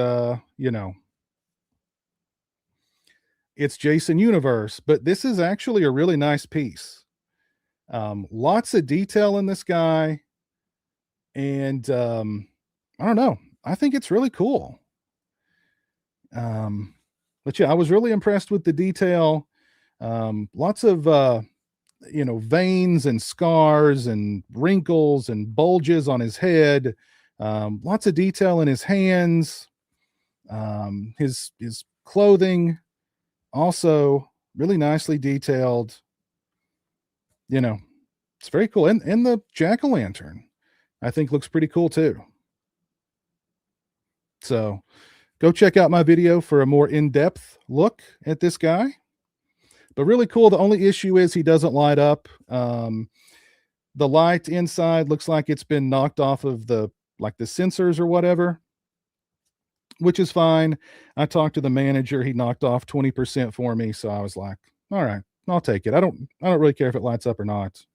it's Jason universe, but this is actually a really nice piece. Lots of detail in this guy, and I don't know, I think it's really cool. But yeah, I was really impressed with the detail. Lots of veins and scars and wrinkles and bulges on his head. Lots of detail in his hands. His clothing also really nicely detailed. It's very cool. And the jack-o'-lantern, I think, looks pretty cool too. So go check out my video for a more in-depth look at this guy. But really cool. The only issue is he doesn't light up. The light inside looks like it's been knocked off of the sensors or whatever, which is fine. I talked to the manager. He knocked off 20% for me. So I was like, all right, I'll take it. I don't really care if it lights up or not.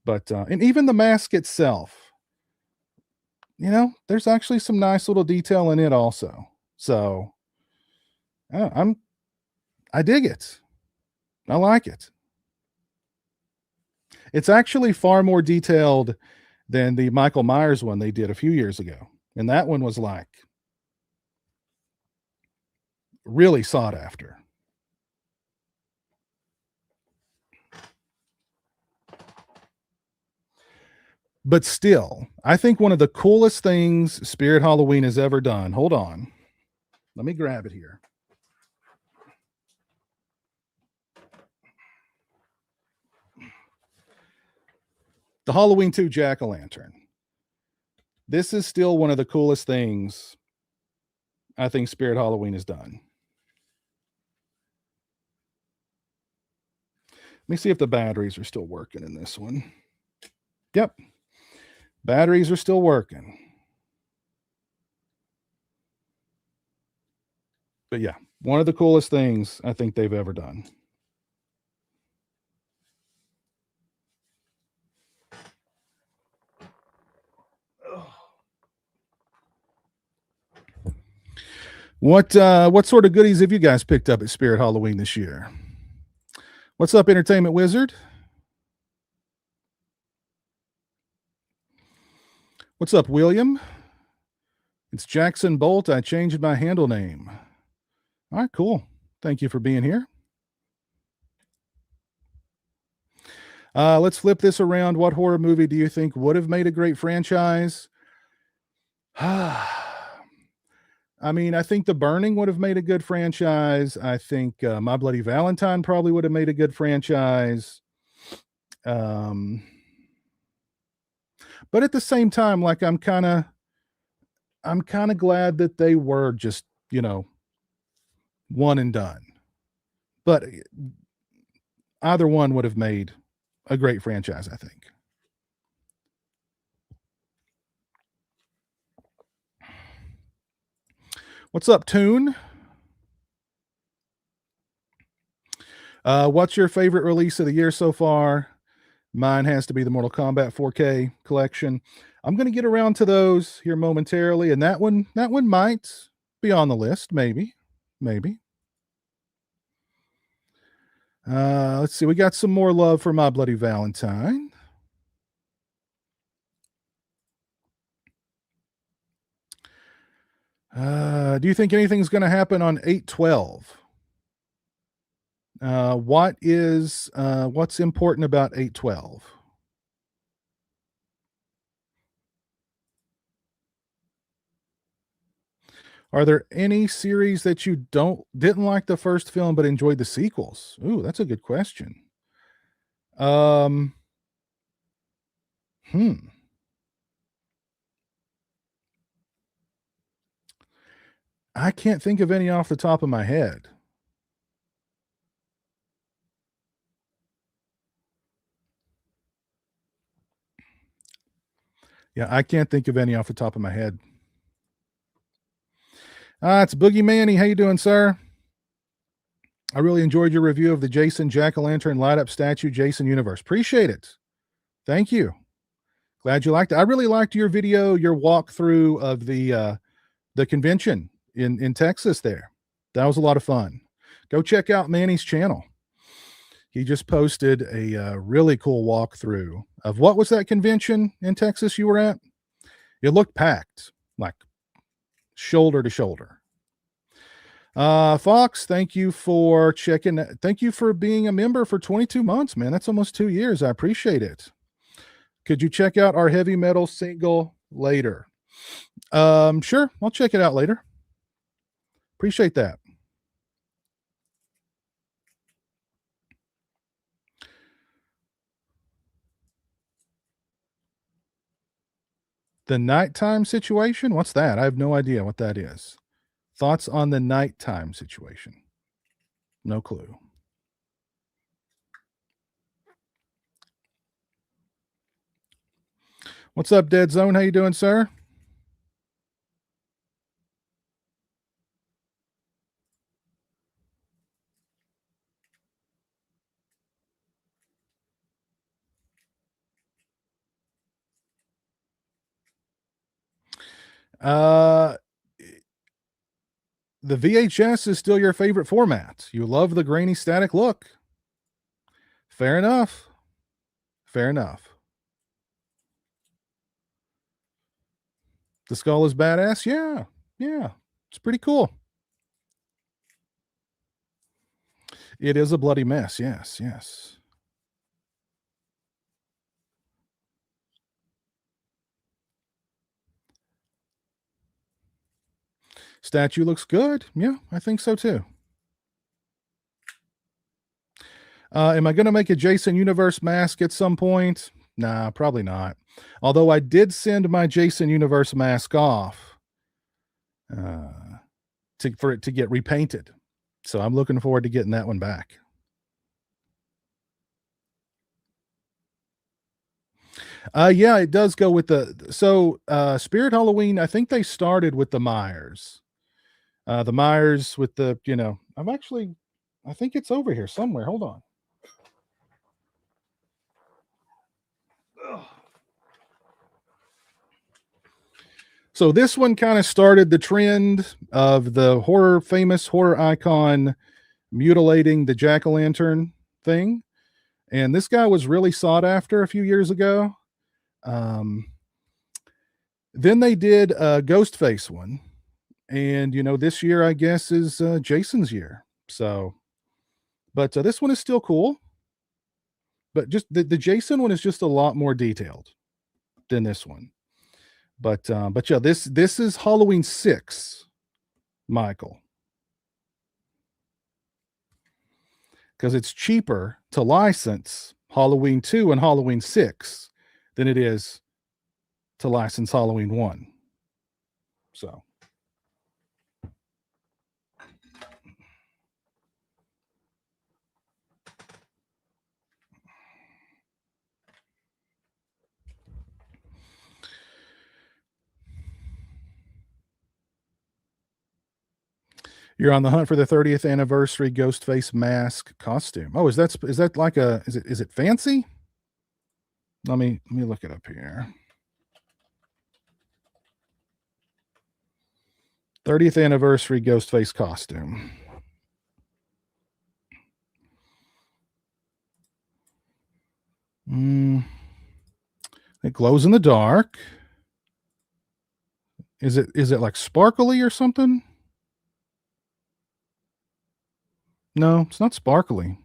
But and even the mask itself, there's actually some nice little detail in it also. So I dig it. I like it. It's actually far more detailed than the Michael Myers one they did a few years ago. And that one was like really sought after. But still, I think one of the coolest things Spirit Halloween has ever done. Hold on. Let me grab it here. The Halloween 2 jack-o'-lantern. This is still one of the coolest things I think Spirit Halloween has done. Let me see if the batteries are still working in this one. Yep. Batteries are still working. But yeah, one of the coolest things I think they've ever done. What sort of goodies have you guys picked up at Spirit Halloween this year? What's up, Entertainment Wizard? What's up, William? It's Jackson Bolt. I changed my handle name. All right, cool. Thank you for being here. Let's flip this around. What horror movie do you think would have made a great franchise? I mean, I think The Burning would have made a good franchise. I think My Bloody Valentine probably would have made a good franchise. But at the same time, like I'm kind of glad that they were just, one and done. But either one would have made a great franchise, I think. What's up, Tune? What's your favorite release of the year so far? Mine has to be the Mortal Kombat 4K collection. I'm going to get around to those here momentarily, and that one might be on the list, maybe. Let's see. We got some more love for My Bloody Valentine. Do you think anything's going to happen on 8/12? What's important about 8/12? Are there any series that you didn't like the first film but enjoyed the sequels? Ooh, that's a good question. Um, hmm. I can't think of any off the top of my head. Yeah, I can't think of any off the top of my head. It's Boogie Manny. How you doing, sir? I really enjoyed your review of the Jason Jack-o'-lantern light-up statue Jason universe. Appreciate it. Thank you. Glad you liked it. I really liked your video, your walkthrough of the convention in Texas there. That was a lot of fun. Go check out Manny's channel. He just posted a really cool walkthrough of what was that convention in Texas you were at? It looked packed, like shoulder to shoulder. Fox, thank you for checking. Thank you for being a member for 22 months, man. That's almost 2 years. I appreciate it. Could you check out our heavy metal single later? Sure. I'll check it out later. Appreciate that. The nighttime situation? What's that? I have no idea what that is. Thoughts on the nighttime situation? No clue. What's up, Dead Zone? How you doing, sir? Uh, the VHS is still your favorite format. You love the grainy static look. Fair enough. Fair enough. The skull is badass. Yeah. Yeah. It's pretty cool. It is a bloody mess. Yes. Yes. Statue looks good. Yeah, I think so too. Am I going to make a Jason Universe mask at some point? Nah, probably not. Although I did send my Jason Universe mask off for it to get repainted. So I'm looking forward to getting that one back. Yeah, it does go with Spirit Halloween. I think they started with the Myers. The Myers with the, I think it's over here somewhere. Hold on. So this one kind of started the trend of the famous horror icon mutilating the jack-o'-lantern thing. And this guy was really sought after a few years ago. Then they did a Ghostface one. And, this year, I guess, is Jason's year. So, but this one is still cool. But just the Jason one is just a lot more detailed than this one. But yeah, this is Halloween 6, Michael. Because it's cheaper to license Halloween 2 and Halloween 6 than it is to license Halloween 1. So. You're on the hunt for the 30th anniversary Ghostface mask costume. Oh, is that like a is it fancy? Let me look it up here. 30th anniversary Ghostface costume. It glows in the dark. Is it like sparkly or something? No, it's not sparkly.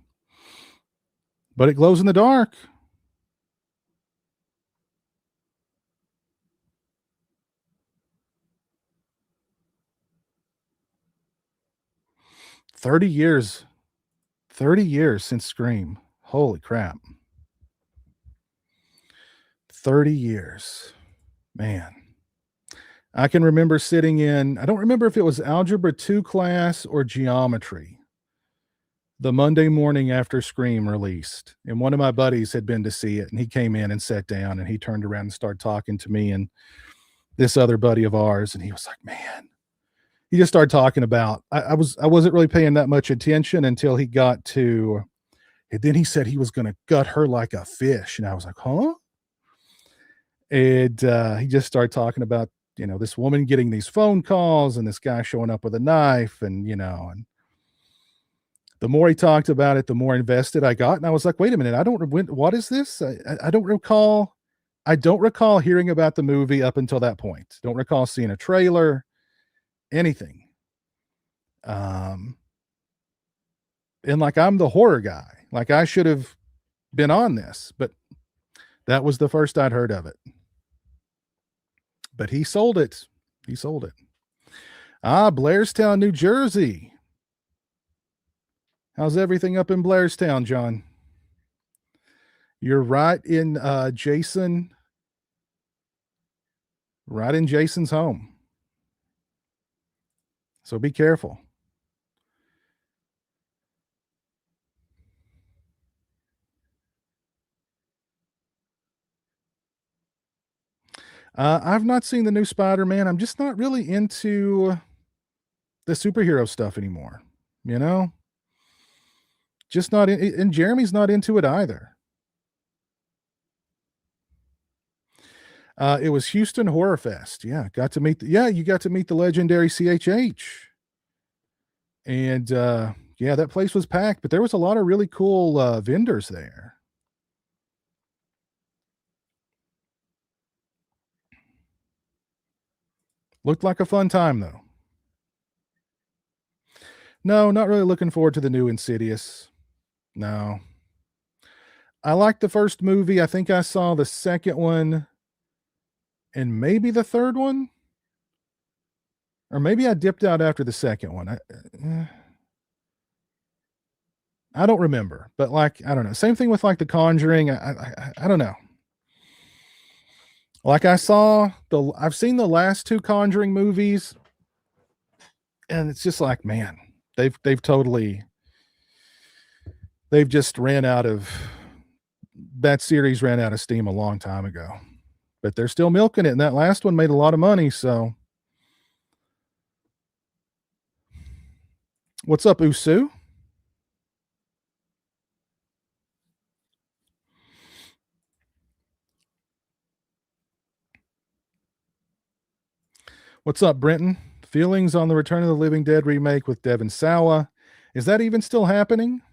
But it glows in the dark. Thirty years. 30 years since Scream. Holy crap. 30 years. Man. I can remember sitting in, I don't remember if it was Algebra 2 class or geometry, the Monday morning after Scream released. And one of my buddies had been to see it, and he came in and sat down, and he turned around and started talking to me and this other buddy of ours. And he was like, man, he just started talking about, I wasn't really paying that much attention until he got to, and then he said he was going to gut her like a fish. And I was like, huh? And he just started talking about, this woman getting these phone calls and this guy showing up with a knife. And, and the more he talked about it, the more invested I got. And I was like, wait a minute, what is this? I don't recall. I don't recall hearing about the movie up until that point. Don't recall seeing a trailer, anything. And like, I'm the horror guy. Like, I should have been on this, but that was the first I'd heard of it. But he sold it. He sold it. Blairstown, New Jersey. How's everything up in Blairstown, John? You're right in Jason's home. So be careful. I've not seen the new Spider-Man. I'm just not really into the superhero stuff anymore. Just not in, and Jeremy's not into it either. It was Houston Horror Fest. Yeah, you got to meet the legendary CHH. And yeah, that place was packed, but there was a lot of really cool vendors there. Looked like a fun time though. No, not really looking forward to the new Insidious. No. I liked the first movie. I think I saw the second one and maybe the third one. Or maybe I dipped out after the second one. I don't remember, but like, I don't know. Same thing with like The Conjuring. I don't know. Like I've seen the last two Conjuring movies, and it's just like, man, they've just ran out of, that series ran out of steam a long time ago. But they're still milking it, and that last one made a lot of money, so. What's up, Usu? What's up, Brenton? Feelings on the Return of the Living Dead remake with Devon Sawa. Is that even still happening?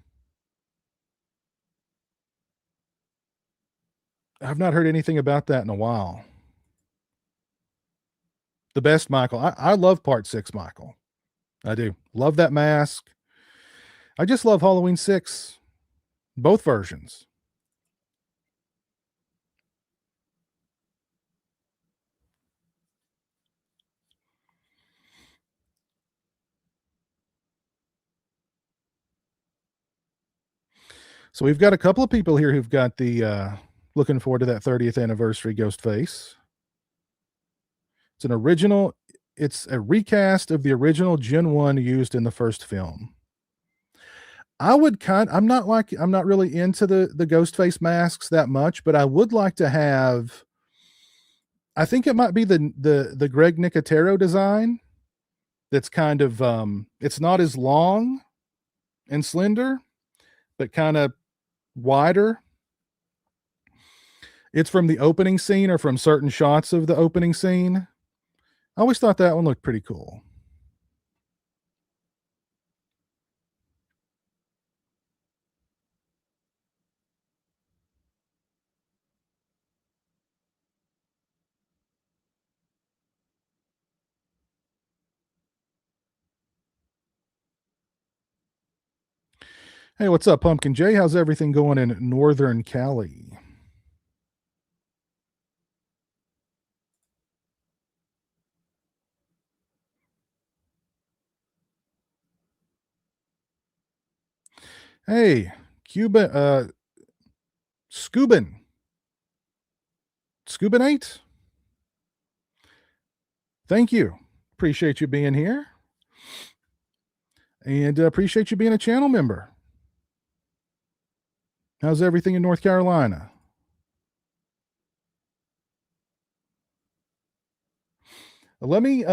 I've not heard anything about that in a while. The best Michael. I love part 6, Michael. I do. Love that mask. I just love Halloween 6. Both versions. So we've got a couple of people here who've got the looking forward to that 30th anniversary Ghostface. It's a recast of the original Gen 1 used in the first film. I'm not really into the Ghostface masks that much, but I would like to have, I think it might be the Greg Nicotero design. that's kind of it's not as long and slender, but kind of wider. It's from the opening scene or from certain shots of the opening scene. I always thought that one looked pretty cool. Hey, what's up, Pumpkin J? How's everything going in Northern Cali? Hey, Cuban, Scuban, Scubanate. Thank you. Appreciate you being here, and appreciate you being a channel member. How's everything in North Carolina? Let me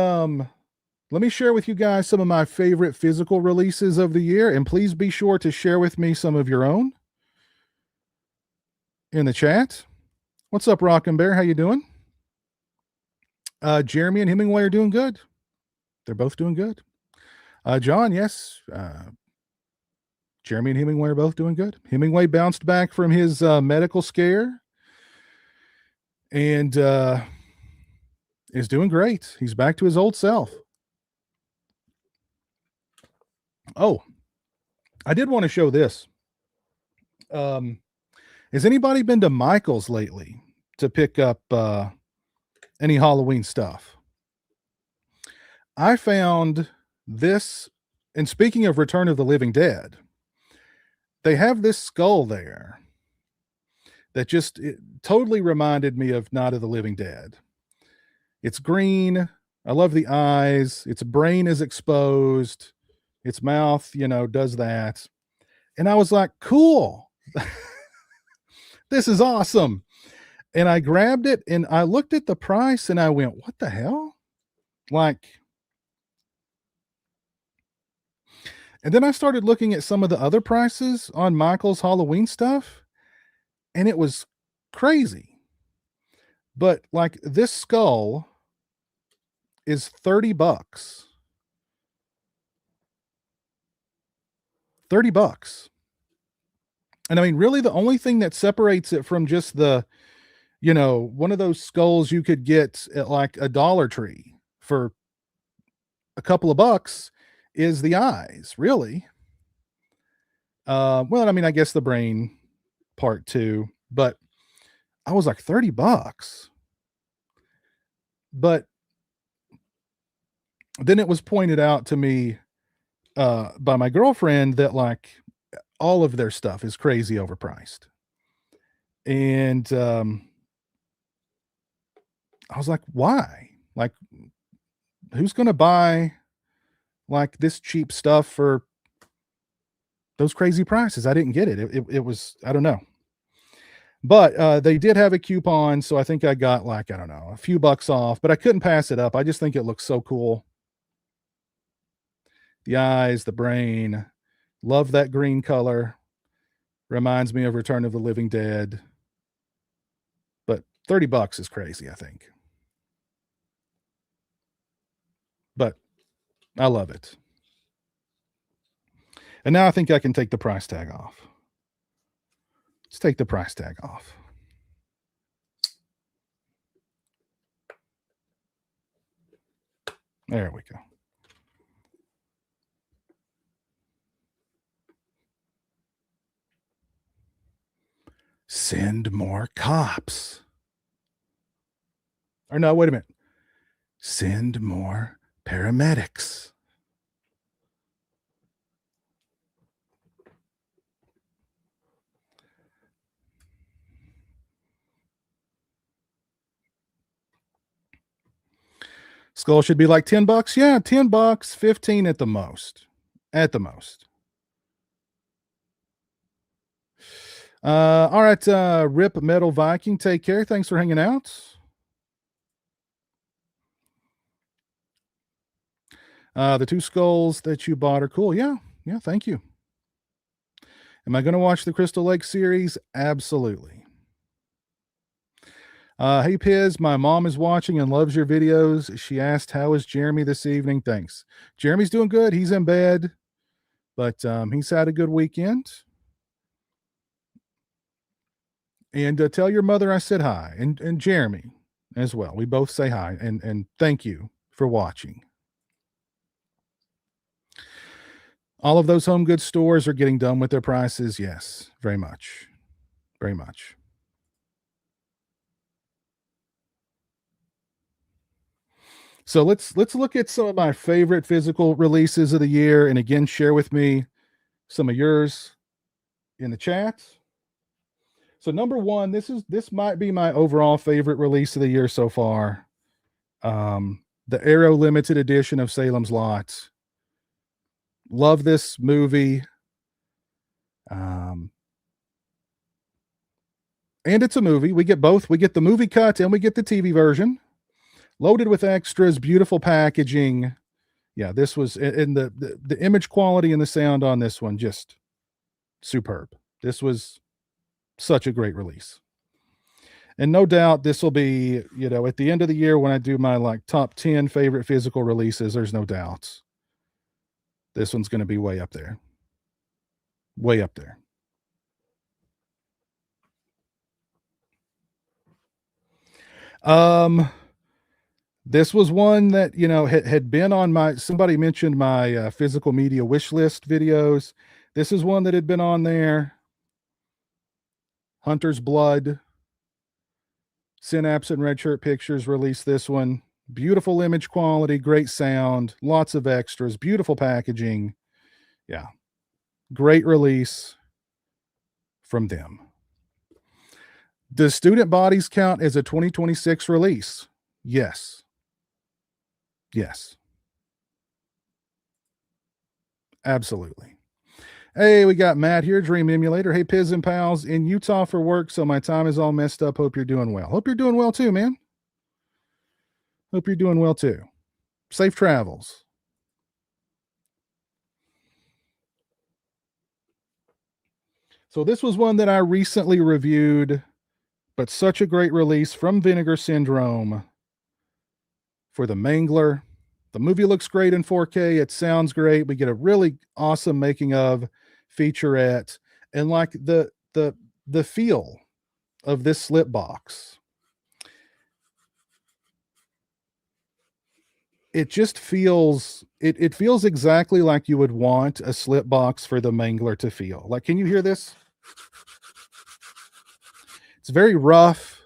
share with you guys some of my favorite physical releases of the year, and please be sure to share with me some of your own in the chat. What's up, Rockin' Bear? How you doing? Jeremy and Hemingway are doing good. They're both doing good. John, yes. Jeremy and Hemingway are both doing good. Hemingway bounced back from his medical scare and is doing great. He's back to his old self. Oh, I did want to show this. Has anybody been to Michael's lately to pick up any Halloween stuff? I found this, and speaking of Return of the Living Dead, they have this skull there that just totally reminded me of Night of the Living Dead. It's green. I love the eyes. Its brain is exposed. Its mouth, does that. And I was like, cool. This is awesome. And I grabbed it and I looked at the price and I went, what the hell? And then I started looking at some of the other prices on Michael's Halloween stuff, and it was crazy. But this skull is $30. $30. And I mean, really, the only thing that separates it from just one of those skulls you could get at like a Dollar Tree for a couple of bucks is the eyes, really. Well, I mean, I guess the brain part too, but I was like $30. But then it was pointed out to me by my girlfriend that all of their stuff is crazy overpriced. And I was like, why? Who's going to buy this cheap stuff for those crazy prices? I didn't get it. It was, I don't know. But they did have a coupon, so I think I got I don't know, a few bucks off, but I couldn't pass it up. I just think it looks so cool. The eyes, the brain, love that green color. Reminds me of Return of the Living Dead. But $30 is crazy, I think. But I love it. And now I think I can take the price tag off. Let's take the price tag off. There we go. Send more cops. Or no, wait a minute. Send more paramedics. Skull should be like $10. Yeah, $10, 15 at the most. At the most. All right, Rip Metal Viking, take care. Thanks for hanging out. The two skulls that you bought are cool. Yeah. Yeah. Thank you. Am I going to watch the Crystal Lake series? Absolutely. Hey Piz, my mom is watching and loves your videos. She asked, "How is Jeremy this evening?" Thanks. Jeremy's doing good. He's in bed, but he's had a good weekend. And tell your mother I said hi, and Jeremy as well. We both say hi, and thank you for watching. All of those home goods stores are getting done with their prices. Yes, very much, very much. So let's look at some of my favorite physical releases of the year, and again, share with me some of yours in the chat. So number one, this might be my overall favorite release of the year so far. The Arrow limited edition of Salem's Lot. Love this movie. And it's a movie. We get both. We get the movie cut and we get the TV version. Loaded with extras, beautiful packaging. Yeah, this was in the image quality and the sound on this one just superb. This was such a great release. And no doubt this will be, at the end of the year when I do my like top 10 favorite physical releases, there's no doubt. This one's going to be way up there. Way up there. This was one that, had been on somebody mentioned my physical media wish list videos. This is one that had been on there. Hunter's Blood. Synapse and Red Shirt Pictures released this one. Beautiful image quality, great sound, lots of extras, beautiful packaging. Yeah. Great release from them. Does Student Bodies count as a 2026 release? Yes. Yes. Absolutely. Hey, we got Matt here, Dream Emulator. Hey, Piz and Pals, in Utah for work, so my time is all messed up. Hope you're doing well. Hope you're doing well too, man. Hope you're doing well too. Safe travels. So this was one that I recently reviewed, but such a great release from Vinegar Syndrome for the Mangler. The movie looks great in 4K. It sounds great. We get a really awesome making of featurette, and like the feel of this slip box. It just feels it feels exactly like you would want a slip box for the Mangler to feel. Like, can you hear this? It's very rough.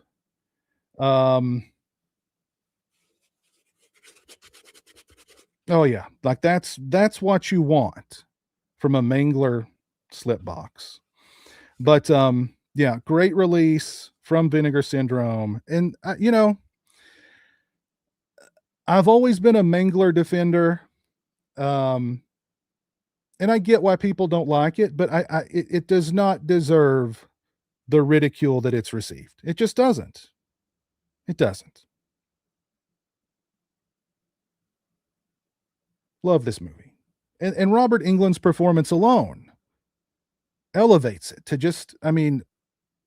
Oh yeah, like that's what you want from a Mangler slip box. But yeah, great release from Vinegar Syndrome. And I've always been a Mangler defender. And I get why people don't like it, but it does not deserve the ridicule that it's received. It just doesn't. It doesn't. Love this movie. And Robert Englund's performance alone elevates it to just,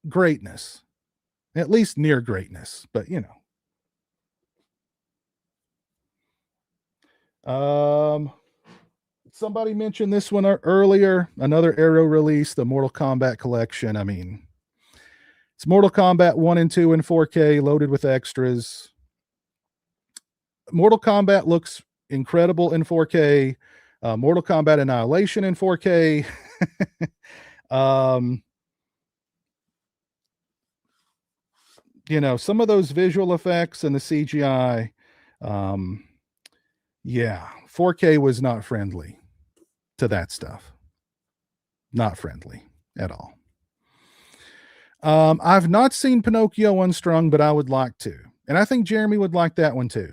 greatness. At least near greatness, but somebody mentioned this one earlier, another Arrow release, the Mortal Kombat collection. It's Mortal Kombat 1 and 2 in 4K, loaded with extras. Mortal Kombat looks incredible in 4K. Mortal Kombat Annihilation in 4K. Some of those visual effects and the CGI, yeah, 4K was not friendly to that stuff. Not friendly at all. I've not seen Pinocchio Unstrung, but I would like to. And I think Jeremy would like that one too.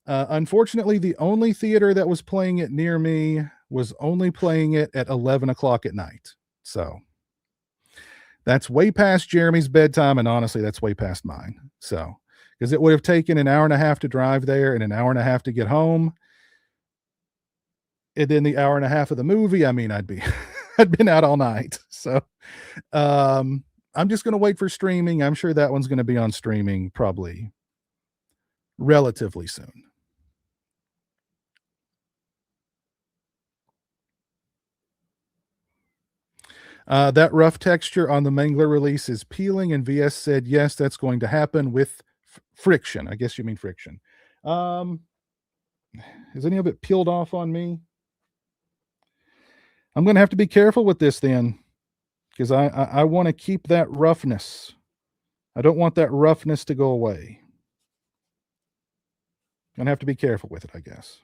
Unfortunately, the only theater that was playing it near me was only playing it at 11 o'clock at night. So that's way past Jeremy's bedtime. And honestly, that's way past mine. So, because it would have taken an hour and a half to drive there and an hour and a half to get home. and then the hour and a half of the movie, I mean, I'd been out all night. So, um, I'm just gonna wait for streaming. I'm sure that one's gonna be on streaming probably relatively soon. That rough texture on the Mangler release is peeling, and VS said, yes, that's going to happen with friction. I guess you mean friction. Um, is any of it peeled off on me? I'm going to have to be careful with this then, because I want to keep that roughness. I don't want that roughness to go away. Gonna have to be careful with it, I guess.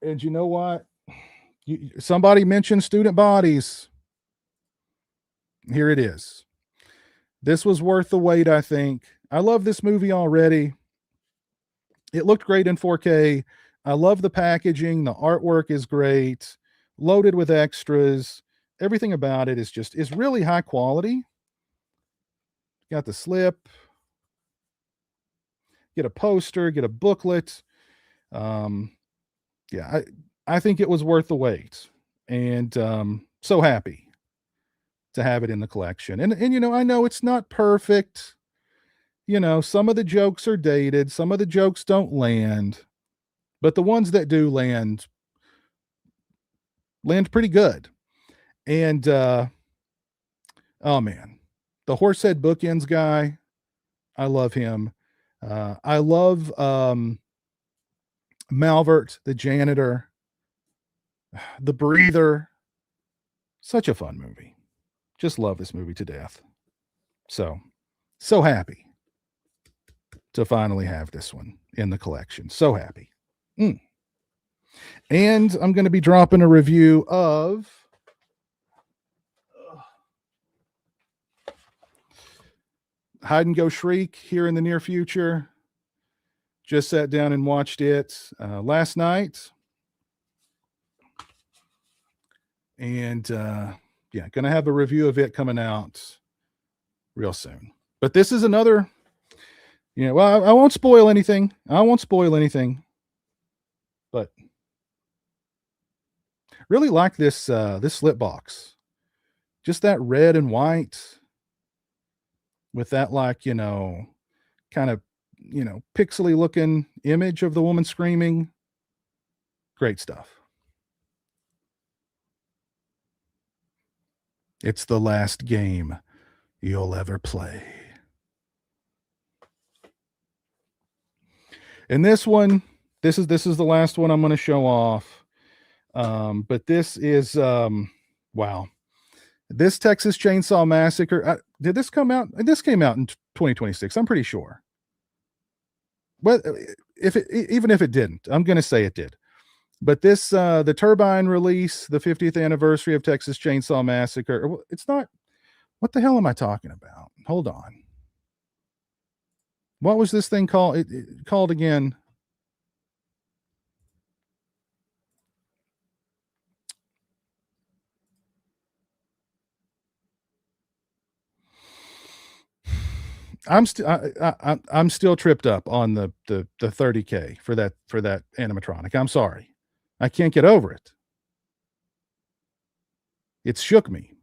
And you know what? Somebody mentioned student bodies. Here it is. This was worth the wait, I think. I love this movie already. It looked great in 4K. I love the packaging. The artwork is great, loaded with extras. Everything about it is really high quality. Got the slip, get a poster, get a booklet. Yeah, I think it was worth the wait, and so happy to have it in the collection. And you know, I know it's not perfect. You know, some of the jokes are dated, some of the jokes don't land, but the ones that do land pretty good. And oh man, the Horsehead Bookends guy, I love him. I love Malvert, the janitor, the breather. Such a fun movie. Just love this movie to death. So happy to finally have this one in the collection. So happy. And I'm going to be dropping a review of Hide and Go Shriek here in the near future. Just sat down and watched it last night. And yeah, going to have a review of it coming out real soon. But this is another, you know, well, I won't spoil anything. But really like this this slip box. Just that red and white with that, like, you know, kind of, you know, pixely looking image of the woman screaming. Great stuff. It's the last game you'll ever play. And this one, this is the last one I'm going to show off. But this is wow. This Texas Chainsaw Massacre. Did this come out? This came out in 2026. I'm pretty sure. But even if it didn't, I'm going to say it did. But this, the Turbine release, the 50th anniversary of Texas Chainsaw Massacre. It's not. What the hell am I talking about? Hold on. What was this thing called? It called again? I'm still tripped up on the 30K for that animatronic. I'm sorry. I can't get over it. It's shook me.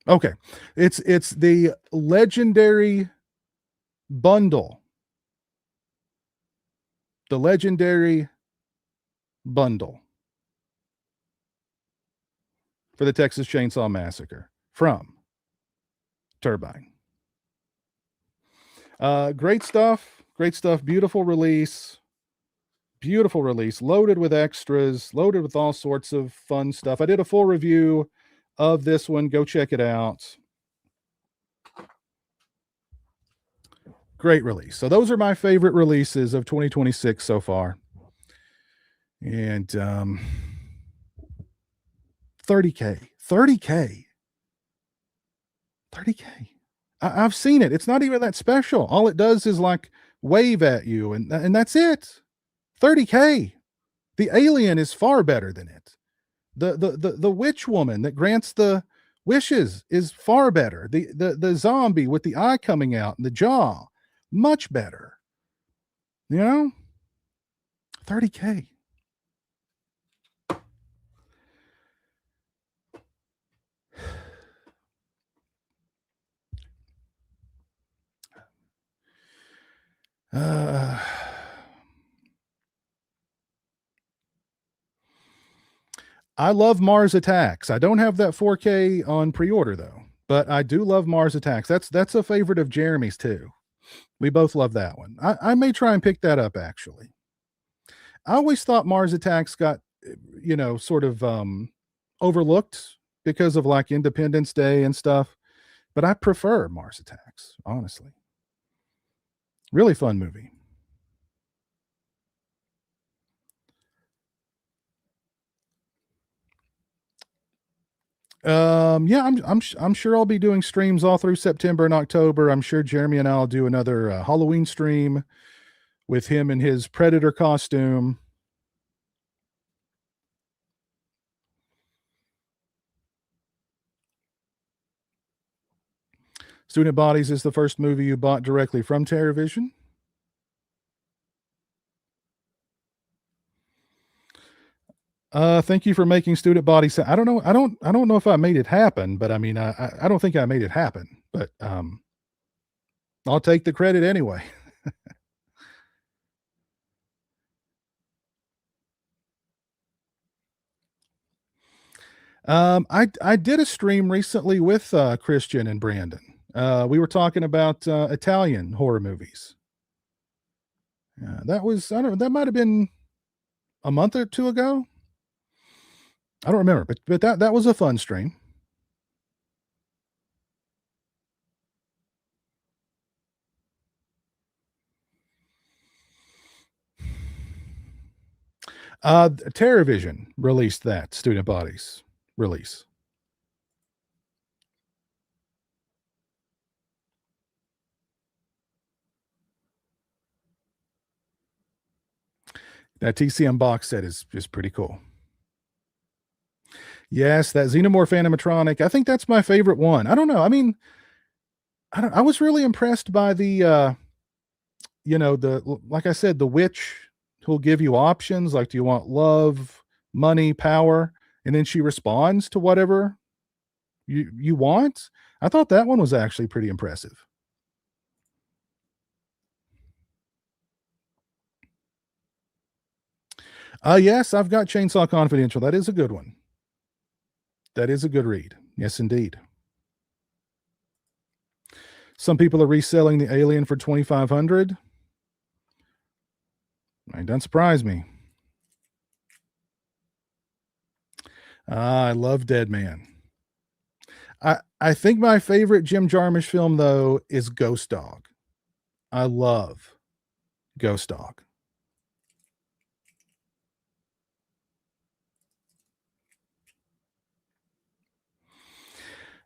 Okay. It's the legendary bundle. The legendary bundle for the Texas Chainsaw Massacre from Turbine. Great stuff. Beautiful release, loaded with extras, loaded with all sorts of fun stuff. I did a full review of this one. Go check it out. Great release. So those are my favorite releases of 2026 so far. And 30K. I've seen it. It's not even that special. All it does is like wave at you, and that's it. 30K. The alien is far better than it. The witch woman that grants the Wishes is far better. The zombie with the eye coming out and the jaw, much better. You know, 30K. Uh, I love Mars Attacks. I don't have that 4K on pre-order though, but I do love Mars Attacks. That's a favorite of Jeremy's too. We both love that one. I may try and pick that up actually. I always thought Mars Attacks got, sort of overlooked because of like Independence Day and stuff, but I prefer Mars Attacks, honestly. Really fun movie. Yeah, I'm sure I'll be doing streams all through September and October. I'm sure Jeremy and I'll do another Halloween stream with him in his Predator costume. Student Bodies is the first movie you bought directly from TerraVision. Thank you for making Student Bodies. I don't know. I don't know if I made it happen, but I mean, I don't think I made it happen. But I'll take the credit anyway. I did a stream recently with Christian and Brandon. We were talking about Italian horror movies. That was, I don't know, that might have been a month or two ago. I don't remember, but that was a fun stream. TerraVision released that Student Bodies release. That TCM box set is pretty cool. Yes, that Xenomorph animatronic. I think that's my favorite one. I don't know. I mean, I was really impressed by the like I said, the witch who'll give you options like, do you want love, money, power? And then she responds to whatever you want. I thought that one was actually pretty impressive. Yes, I've got Chainsaw Confidential. That is a good one. That is a good read. Yes, indeed. Some people are reselling the Alien for 2,500. It doesn't surprise me. I love Dead Man. I think my favorite Jim Jarmusch film though is Ghost Dog. I love Ghost Dog.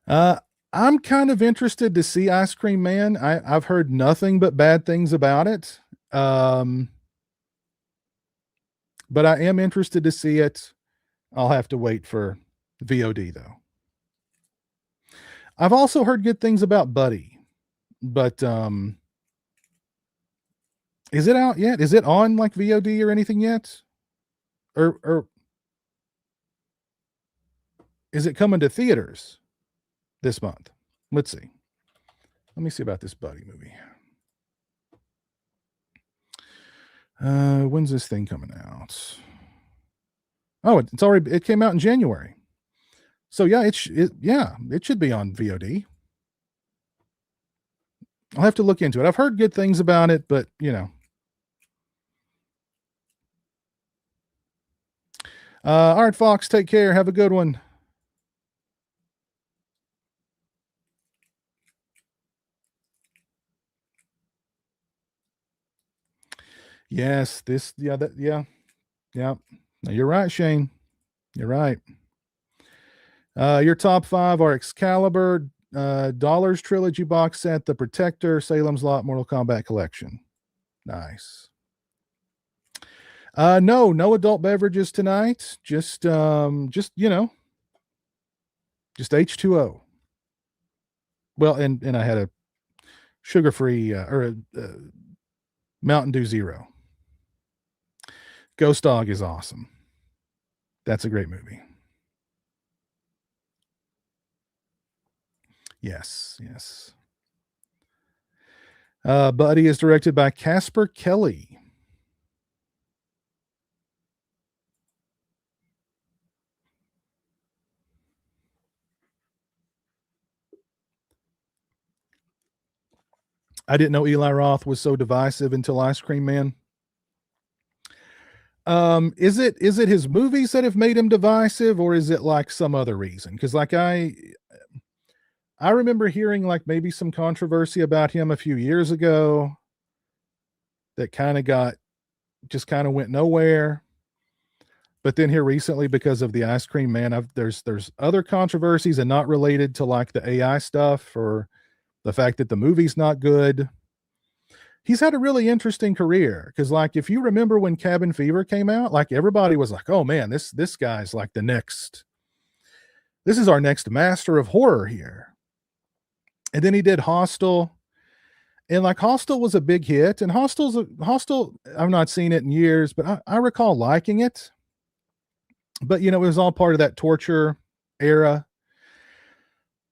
I'm kind of interested to see Ice Cream Man. I've heard nothing but bad things about it. But I am interested to see it. I'll have to wait for VOD though. I've also heard good things about Buddy, but is it out yet? Is it on like VOD or anything yet? Or is it coming to theaters this month? Let's see. Let me see about this Buddy movie. When's this thing coming out? Oh, it came out in January. So yeah, it should be on VOD. I'll have to look into it. I've heard good things about it, but you know. All right, Fox, take care. Have a good one. Yes, yeah. No, you're right, Shane. You're right. Your top 5 are Excalibur, Dollars Trilogy box set, The Protector, Salem's Lot, Mortal Kombat collection. Nice. No adult beverages tonight. Just just H2O. Well, and I had a sugar-free or a Mountain Dew Zero. Ghost Dog is awesome. That's a great movie. Yes, yes. Buddy is directed by Casper Kelly. I didn't know Eli Roth was so divisive until Ice Cream Man. Is it his movies that have made him divisive, or is it like some other reason? Because like I remember hearing like maybe some controversy about him a few years ago that just kind of went nowhere. But then here recently, because of the Ice Cream Man, there's other controversies and not related to like the AI stuff or the fact that the movie's not good. He's had a really interesting career because, like, if you remember when Cabin Fever came out, like everybody was like, "Oh man, this guy's like the next. This is our next master of horror here." And then he did Hostel, and like Hostel was a big hit, and Hostel. I've not seen it in years, but I recall liking it. But it was all part of that torture era.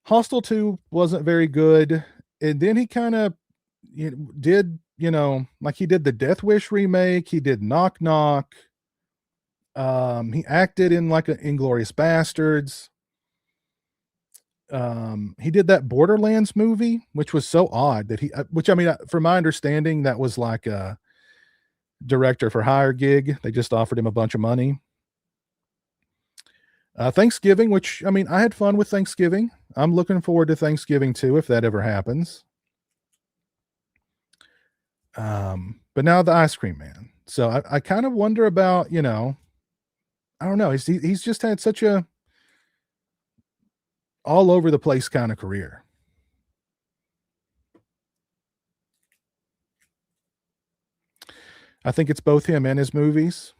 Hostel 2 wasn't very good, and then he kind of did like he did the Death Wish remake, he did Knock Knock. He acted in like an Inglorious Bastards. He did that Borderlands movie, which was so odd that which I mean, from my understanding, that was like a director for hire gig. They just offered him a bunch of money. Thanksgiving, which I mean, I had fun with Thanksgiving. I'm looking forward to Thanksgiving too, if that ever happens. But now the Ice Cream Man. So I kind of wonder about, I don't know. He's just had such a all over the place kind of career. I think it's both him and his movies.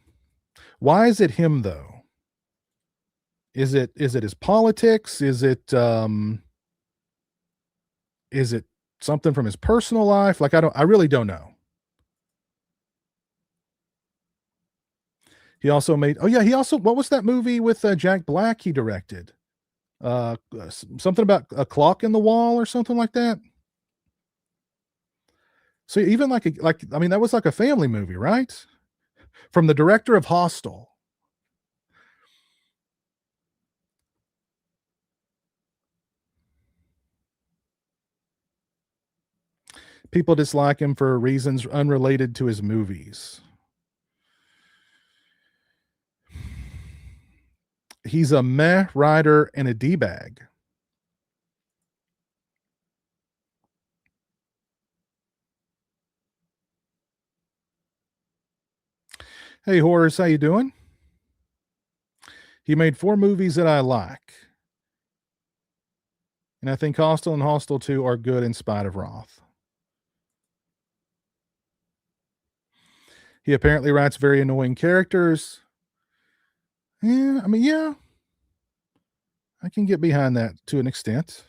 Why is it him though? Is it his politics? Is it something from his personal life? Like I really don't know. He also made what was that movie with Jack Black he directed? Something about a clock in the wall or something like that. So even like I mean that was like a family movie, right? From the director of Hostel. People dislike him for reasons unrelated to his movies. He's a meh writer and a D-bag. Hey, Horace, how you doing? He made 4 movies that I like. And I think Hostel and Hostel 2 are good in spite of Roth. He apparently writes very annoying characters. Yeah, I mean, yeah. I can get behind that to an extent.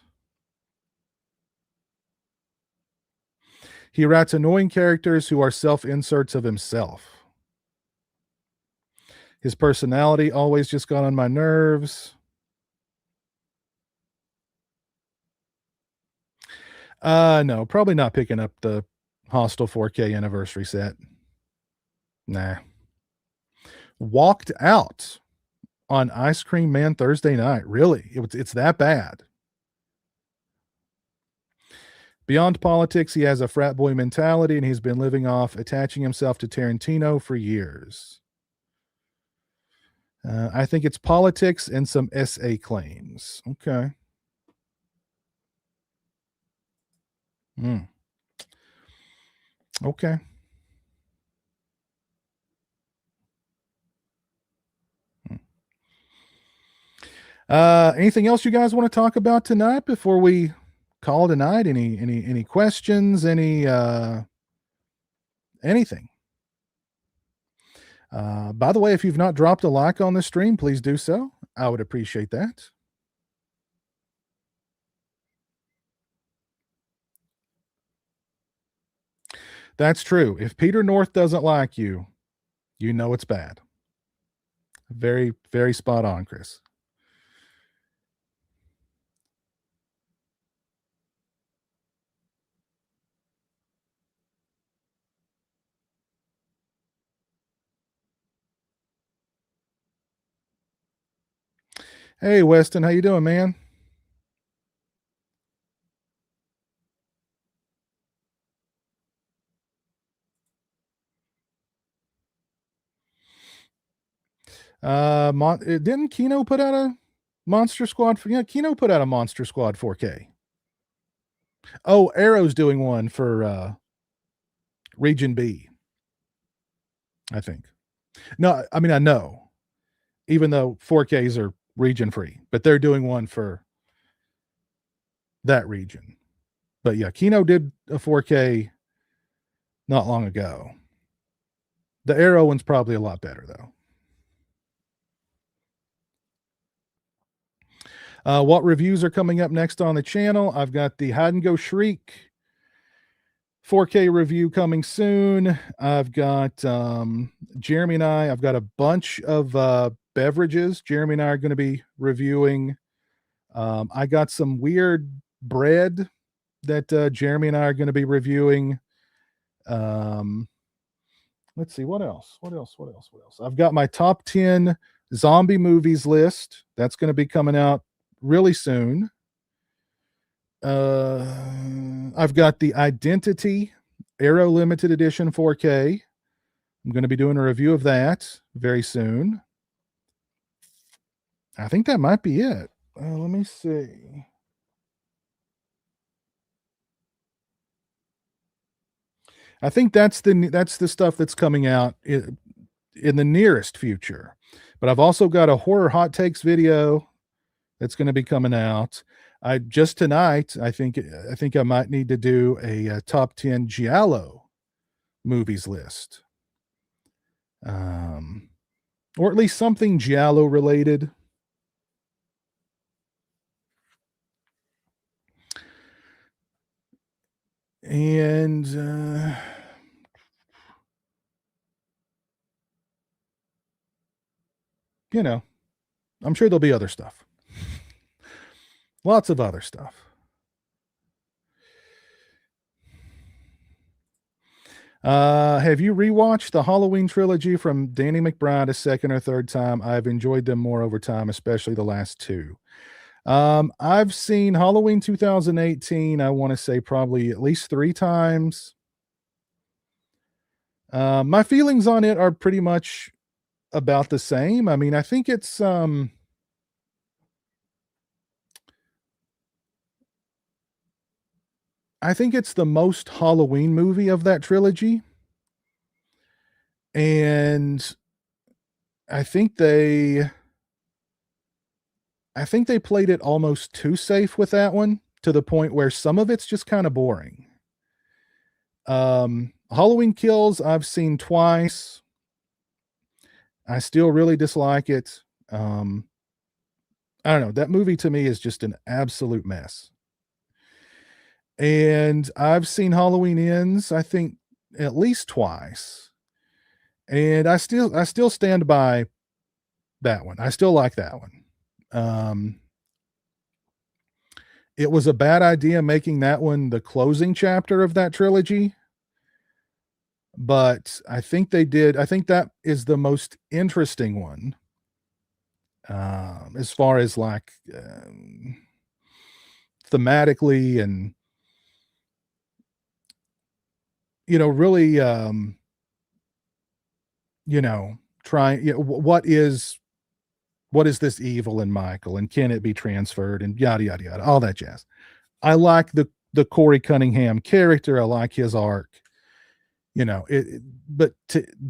He writes annoying characters who are self-inserts of himself. His personality always just got on my nerves. No, probably not picking up the Hostel 4K anniversary set. Nah. Walked out on Ice Cream Man Thursday night. Really? It's that bad. Beyond politics, he has a frat boy mentality and he's been living off attaching himself to Tarantino for years. I think it's politics and some SA claims. Okay. Okay. Anything else you guys want to talk about tonight before we call tonight? Any questions? Anything? By the way, if you've not dropped a like on the stream, please do so. I would appreciate that. That's true. If Peter North doesn't like you, you know it's bad. Very, very spot on, Chris. Hey, Weston, how you doing, man? Didn't Kino put out a Monster Squad? Yeah, Kino put out a Monster Squad 4K. Oh, Arrow's doing one for Region B, I think. No, I mean I know, even though 4Ks are region free, but they're doing one for that region. But yeah, Kino did a 4K not long ago. The Arrow one's probably a lot better though. What reviews are coming up next on the channel? I've got the Hide and Go Shriek 4K review coming soon. I've got Jeremy and I've got a bunch of beverages. Jeremy and I are going to be reviewing. I got some weird bread that Jeremy and I are going to be reviewing. Let's see what else. I've got my top 10 zombie movies list. That's going to be coming out really soon. I've got the Identity Arrow Limited Edition 4K. I'm going to be doing a review of that very soon. I think that might be it. Let me see. I think that's the stuff that's coming out in the nearest future. But I've also got a horror hot takes video that's going to be coming out. I just tonight, I think I might need to do a top 10 Giallo movies list. Or at least something Giallo related. And you know, I'm sure there'll be other stuff. Lots of other stuff. Have you rewatched the Halloween trilogy from Danny McBride a second or third time? I've enjoyed them more over time, especially the last two. I've seen Halloween 2018, I want to say probably at least 3 times. My feelings on it are pretty much about the same. I mean, I think it's the most Halloween movie of that trilogy. And I think they played it almost too safe with that one, to the point where some of it's just kind of boring. Halloween Kills I've seen twice. I still really dislike it. I don't know. That movie to me is just an absolute mess. And I've seen Halloween Ends, I think at least twice. And I still stand by that one. I still like that one. It was a bad idea making that one the closing chapter of that trilogy. But I think they did. I think that is the most interesting one. As far as like thematically and really trying what is this evil in Michael, and can it be transferred, and yada yada yada, all that jazz. I like the Corey Cunningham character. I like his arc. But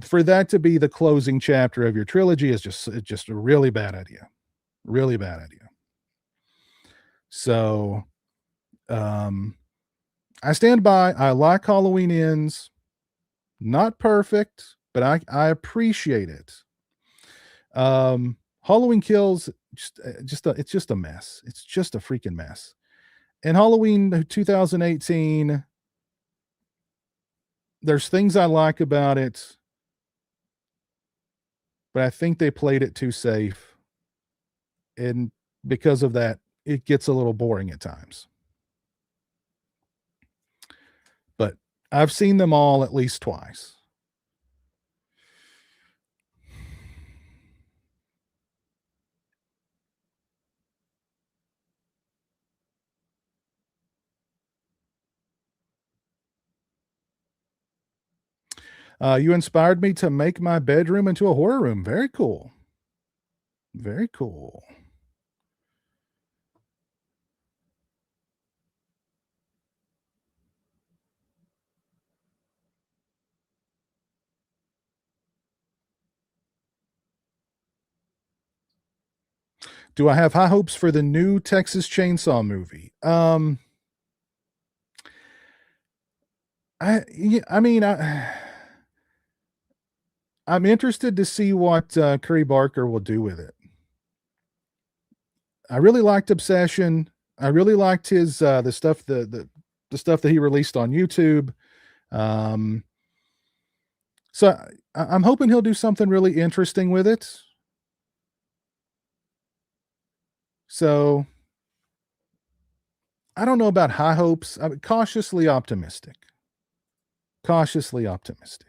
for that to be the closing chapter of your trilogy is just a really bad idea. Really bad idea. So I stand by. I like Halloween Ends. Not perfect, but I appreciate it. Halloween Kills it's just a mess. It's just a freaking mess. And Halloween 2018, there's things I like about it, but I think they played it too safe. And because of that, it gets a little boring at times. But I've seen them all at least twice. You inspired me to make my bedroom into a horror room. Very cool. Very cool. Do I have high hopes for the new Texas Chainsaw movie? I mean, I'm interested to see what Curry Barker will do with it. I really liked Obsession. I really liked his the stuff the stuff that he released on YouTube. Um, so I'm hoping he'll do something really interesting with it. So I don't know about high hopes. I'm cautiously optimistic. Cautiously optimistic.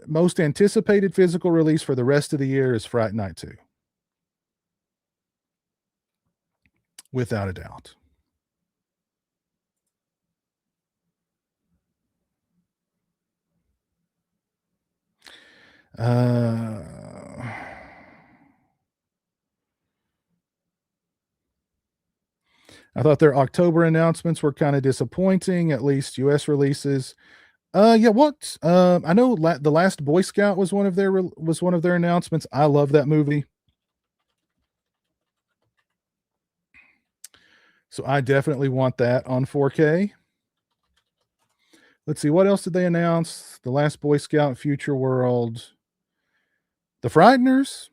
Most anticipated physical release for the rest of the year is Fright Night 2. Without a doubt. I thought their October announcements were kind of disappointing, at least US releases. Yeah, what? I know The Last Boy Scout was one of their announcements. I love that movie. So I definitely want that on 4K. Let's see, what else did they announce? The Last Boy Scout, Future World, The Frighteners.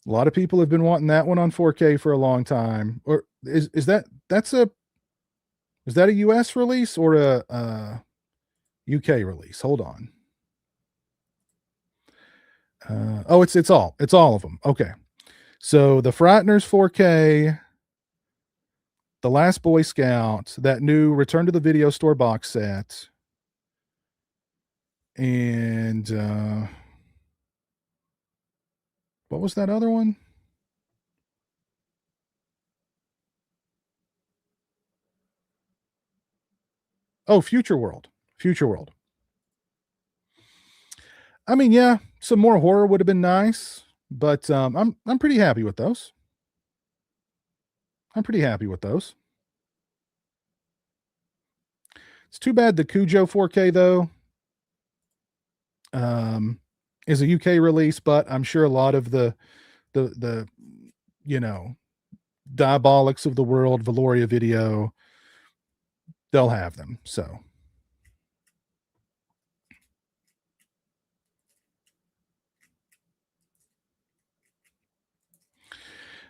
A lot of people have been wanting that one on 4K for a long time. Or is that a US release or a UK release? Hold on. It's all of them. Okay. So The Frighteners 4K, The Last Boy Scout, that new Return to the Video Store box set, and what was that other one? Oh, Future World. Future World. I mean, yeah, some more horror would have been nice, but I'm pretty happy with those. I'm pretty happy with those. It's too bad the Cujo 4K though is a UK release, but I'm sure a lot of the you know Diabolics of the world, Valoria Video, they'll have them. So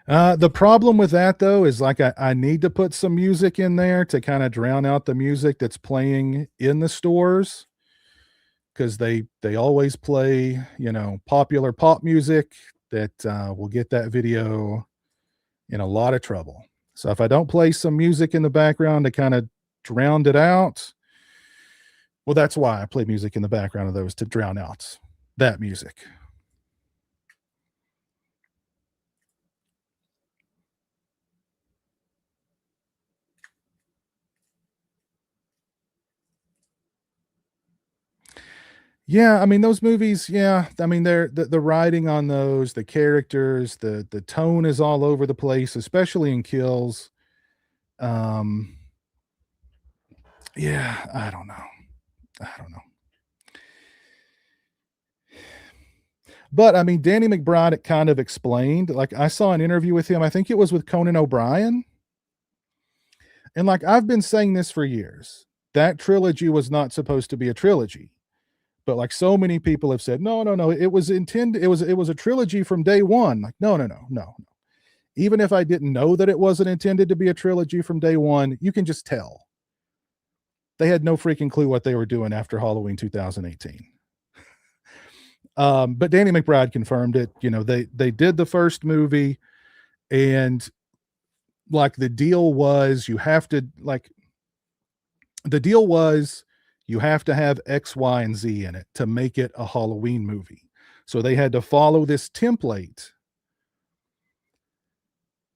the problem with that though is like I need to put some music in there to kind of drown out the music that's playing in the stores, because they always play popular pop music that will get that video in a lot of trouble. So if I don't play some music in the background to kind of drown it out, well, that's why I play music in the background of those, to drown out that music. Yeah, I mean those movies, yeah. I mean they're the writing on those, the characters, the tone is all over the place, especially in Kills. Um yeah, I don't know. I don't know. But I mean Danny McBride, it kind of explained. Like I saw an interview with him, I think it was with Conan O'Brien. And like I've been saying this for years. That trilogy was not supposed to be a trilogy. But like so many people have said, no, no, no, it was intended, it was a trilogy from day one. Like, no, no, no, no. Even if I didn't know that it wasn't intended to be a trilogy from day one, you can just tell. They had no freaking clue what they were doing after Halloween 2018. But Danny McBride confirmed it. You know, they did the first movie, and like the deal was you have to like the deal was you have to have X, Y, and Z in it to make it a Halloween movie. So they had to follow this template.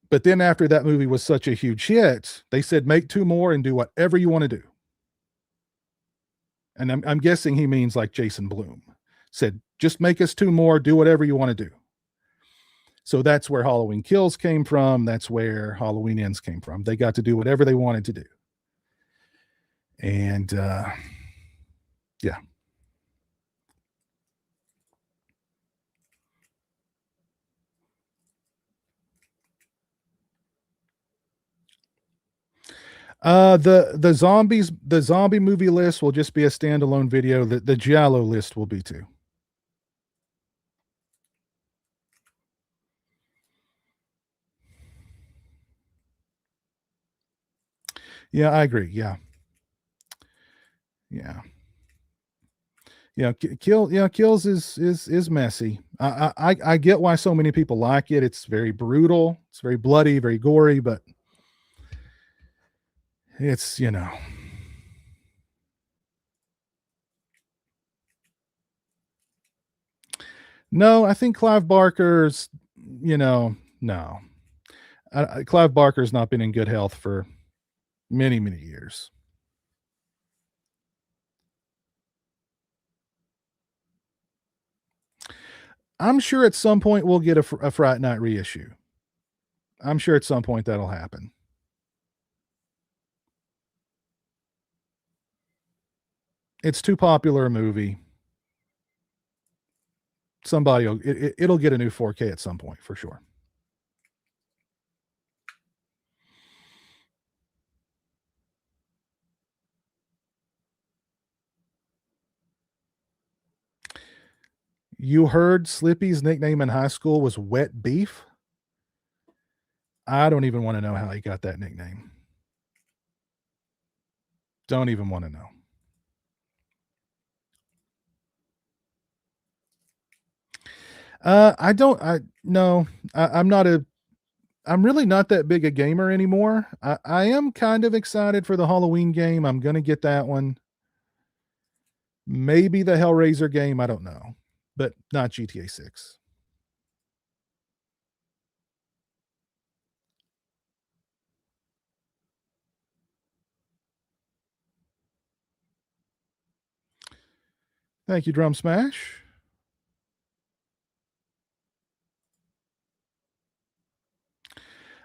But then after that movie was such a huge hit, they said make two more and do whatever you want to do. And I'm guessing he means like Jason Blum said, just make us two more, do whatever you want to do. So that's where Halloween Kills came from. That's where Halloween Ends came from. They got to do whatever they wanted to do. And yeah. The zombie movie list will just be a standalone video. The Giallo list will be too. Yeah, I agree. Yeah. Yeah. Yeah, Kills is messy. I get why so many people like it. It's very brutal. It's very bloody, very gory, but it's, you know. No, I think Clive Barker's, you know, no. Clive Barker's not been in good health for many, many years. I'm sure at some point we'll get a Fright Night reissue. I'm sure at some point that'll happen. It's too popular a movie. Somebody will, it'll get a new 4K at some point for sure. You heard Slippy's nickname in high school was Wet Beef? I don't even want to know how he got that nickname. Don't even want to know. I'm really not that big a gamer anymore. I am kind of excited for the Halloween game. I'm going to get that one. Maybe the Hellraiser game. I don't know, but not GTA 6. Thank you, Drum Smash.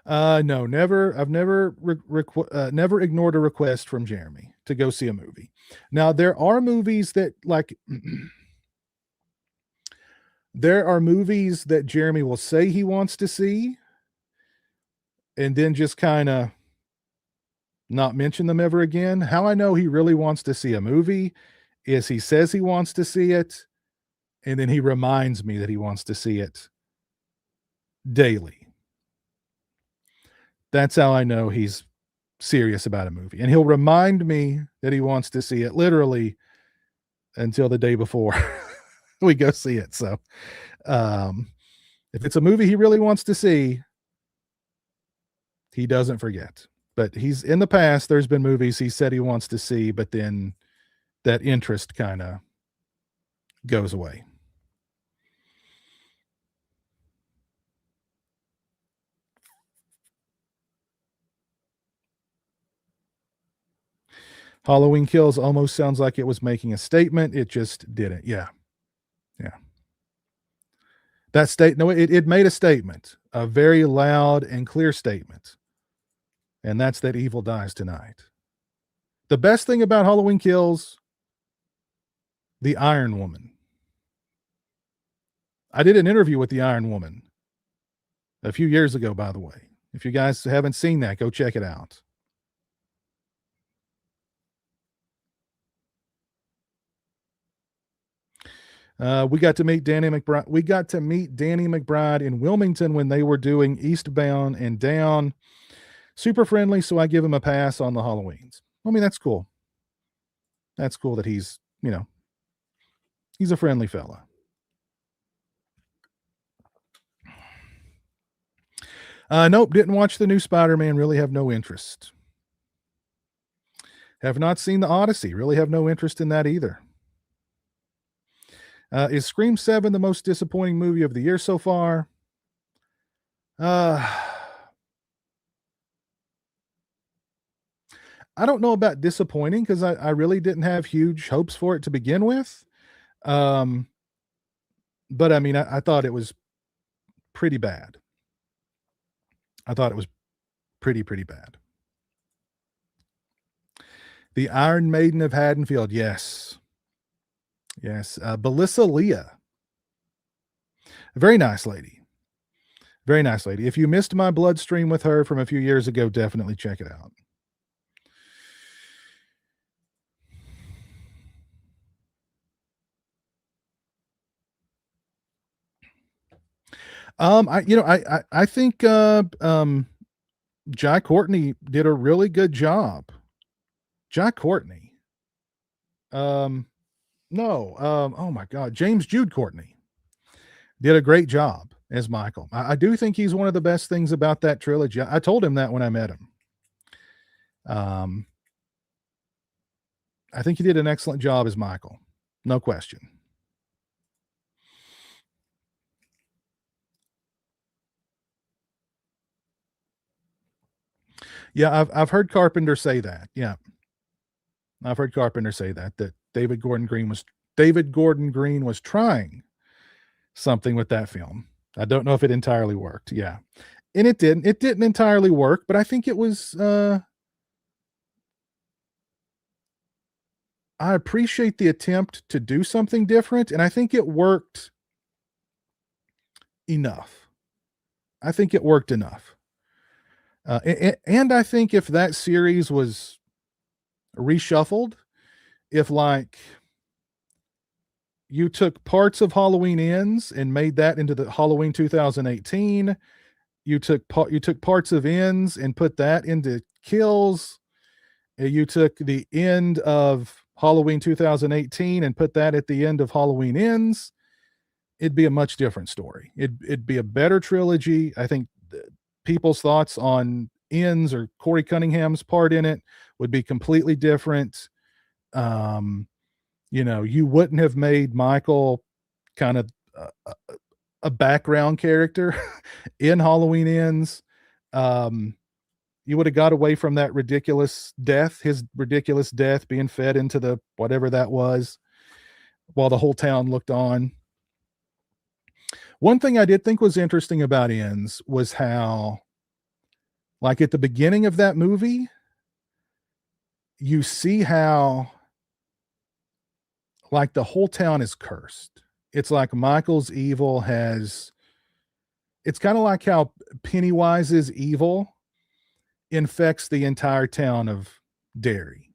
No, never. I've never never ignored a request from Jeremy to go see a movie. Now there are movies that like there are movies that Jeremy will say he wants to see and then just kind of not mention them ever again. How I know he really wants to see a movie is he says he wants to see it and then he reminds me that he wants to see it daily. That's how I know he's serious about a movie. And he'll remind me that he wants to see it literally until the day before we go see it. So, if it's a movie he really wants to see, he doesn't forget. But he's in the past, there's been movies he said he wants to see, but then that interest kind of goes away. Halloween Kills almost sounds like it was making a statement. It just didn't. Yeah. Yeah. It made a statement, a very loud and clear statement. And that's that evil dies tonight. The best thing about Halloween Kills, the Iron Woman. I did an interview with the Iron Woman a few years ago, by the way. If you guys haven't seen that, go check it out. We got to meet Danny McBride. We got to meet Danny McBride in Wilmington when they were doing Eastbound and Down. Super friendly, so I give him a pass on the Halloweens. I mean, that's cool. That's cool that he's, he's a friendly fella. Nope, didn't watch the new Spider-Man. Really have no interest. Have not seen the Odyssey. Really have no interest in that either. Is Scream 7 the most disappointing movie of the year so far? I don't know about disappointing because I really didn't have huge hopes for it to begin with. But I mean, I thought it was pretty bad. I thought it was pretty bad. The Iron Maiden of Haddonfield. Yes. Yes. Belissa Leah. Very nice lady. Very nice lady. If you missed my bloodstream with her from a few years ago, definitely check it out. I think Jai Courtney did a really good job. Jai Courtney. No. Oh my God, James Jude Courtney did a great job as Michael. I do think he's one of the best things about that trilogy. I told him that when I met him. I think he did an excellent job as Michael. No question. Yeah, I've heard Carpenter say that. Yeah. I've heard Carpenter say that David Gordon Green was trying something with that film. I don't know if it entirely worked. Yeah. And it didn't. It didn't entirely work, but I think it was I appreciate the attempt to do something different, and I think it worked enough. I think it worked enough. And I think if that series was reshuffled, if like you took parts of Halloween Ends and made that into the Halloween 2018, you took parts of Ends and put that into Kills, you took the end of Halloween 2018 and put that at the end of Halloween Ends, it'd be a much different story. It'd be a better trilogy. I think people's thoughts on Ends or Corey Cunningham's part in it would be completely different. You wouldn't have made Michael kind of a background character in Halloween Ends. You would have got away from that ridiculous death, his ridiculous death being fed into the whatever that was while the whole town looked on. One thing I did think was interesting about Ends was how, like at the beginning of that movie, you see how like the whole town is cursed. It's like Michael's evil it's kind of like how Pennywise's evil infects the entire town of Derry.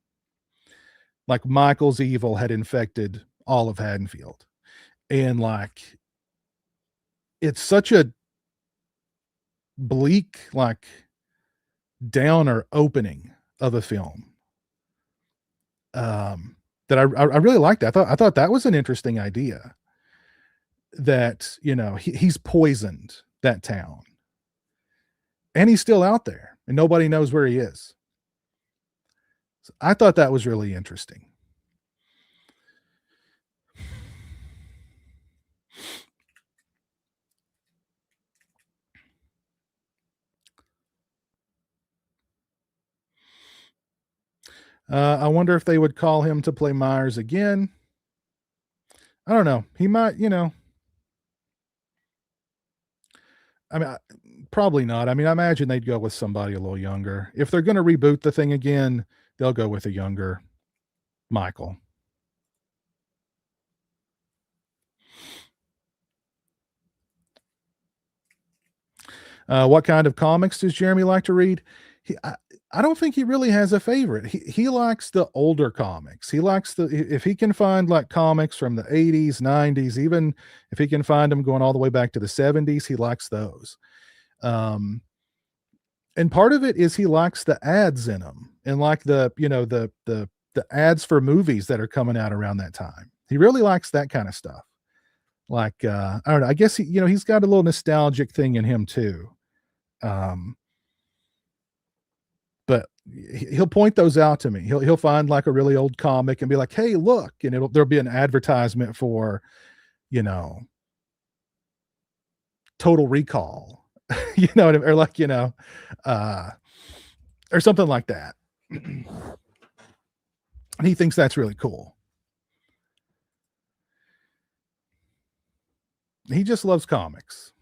Like Michael's evil had infected all of Haddonfield. And like it's such a bleak, like downer opening of a film. That I really liked. I thought that was an interesting idea. That he's poisoned that town, and he's still out there, and nobody knows where he is. So I thought that was really interesting. I wonder if they would call him to play Myers again. I don't know. He might, I mean, probably not. I mean, I imagine they'd go with somebody a little younger. If they're going to reboot the thing again, they'll go with a younger Michael. What kind of comics does Jeremy like to read? I don't think he really has a favorite. He likes the older comics. He likes if he can find like comics from the 80s, 90s, even if he can find them going all the way back to the 70s, he likes those. And part of it is he likes the ads in them and like the ads for movies that are coming out around that time. He really likes that kind of stuff. Like I don't know, I guess he's got a little nostalgic thing in him too. But he'll point those out to me. He'll find like a really old comic and be like, "Hey, look!" And there'll be an advertisement for, Total Recall, or like or something like that. And he thinks that's really cool. He just loves comics,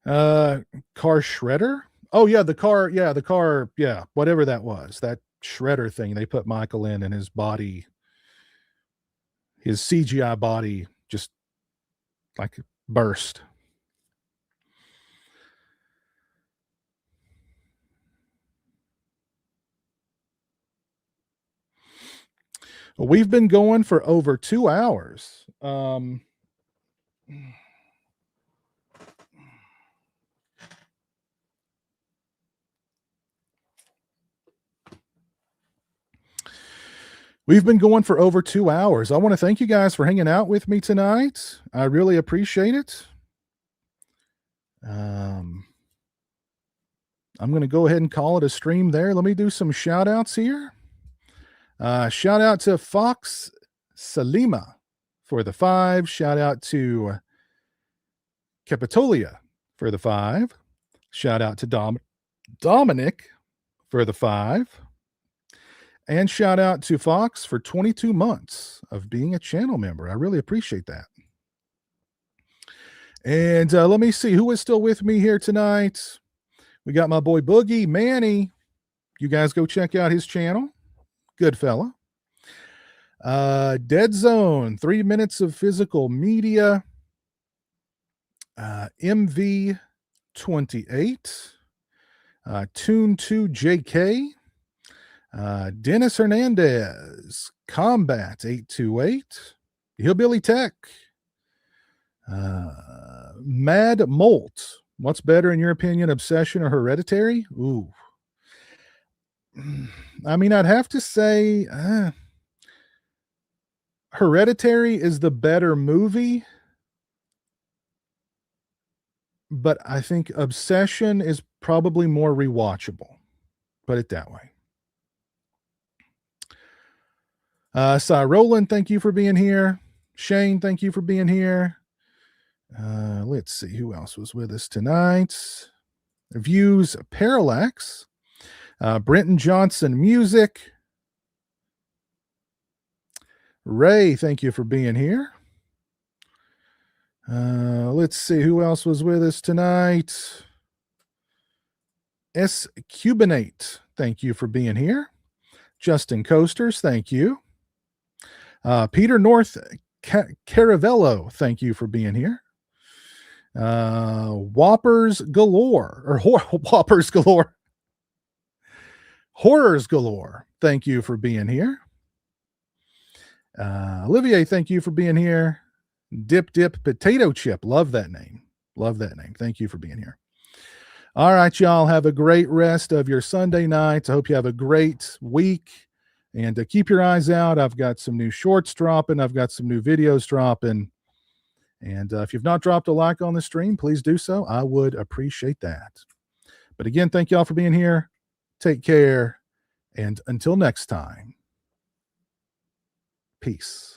Car shredder. Oh yeah, the car. Yeah, the car. Yeah, whatever that was, that shredder thing. They put Michael in, and his body, his CGI body, just like burst. Well, we've been going for over 2 hours. We've been going for over 2 hours. I want to thank you guys for hanging out with me tonight. I really appreciate it. I'm going to go ahead and call it a stream there. Let me do some shout outs here. Shout out to Fox Salima for the 5. Shout out to Capitolia for the 5. Shout out to Dominic for the 5. And shout out to Fox for 22 months of being a channel member. I really appreciate that. And let me see who is still with me here tonight. We got my boy Boogie Manny. You guys go check out his channel. Good fella. Dead Zone, 3 minutes of physical media. MV28. Tune 2 JK. Dennis Hernandez, Combat 828, Hillbilly Tech, Mad Molt. What's better in your opinion, Obsession or Hereditary? Ooh, I mean, I'd have to say Hereditary is the better movie, but I think Obsession is probably more rewatchable. Put it that way. Cy Rowland, thank you for being here. Shane, thank you for being here. Let's see who else was with us tonight. Views Parallax. Brenton Johnson Music. Ray, thank you for being here. Let's see who else was with us tonight. S Cubinate, thank you for being here. Justin Coasters, thank you. Peter North Caravello, thank you for being here. Whoppers Galore, or Whoppers Galore. Horrors Galore, thank you for being here. Olivier, thank you for being here. Dip Potato Chip, love that name. Love that name. Thank you for being here. All right, y'all, have a great rest of your Sunday nights. I hope you have a great week. And keep your eyes out. I've got some new shorts dropping. I've got some new videos dropping. And if you've not dropped a like on the stream, please do so. I would appreciate that. But again, thank y'all for being here. Take care. And until next time, peace.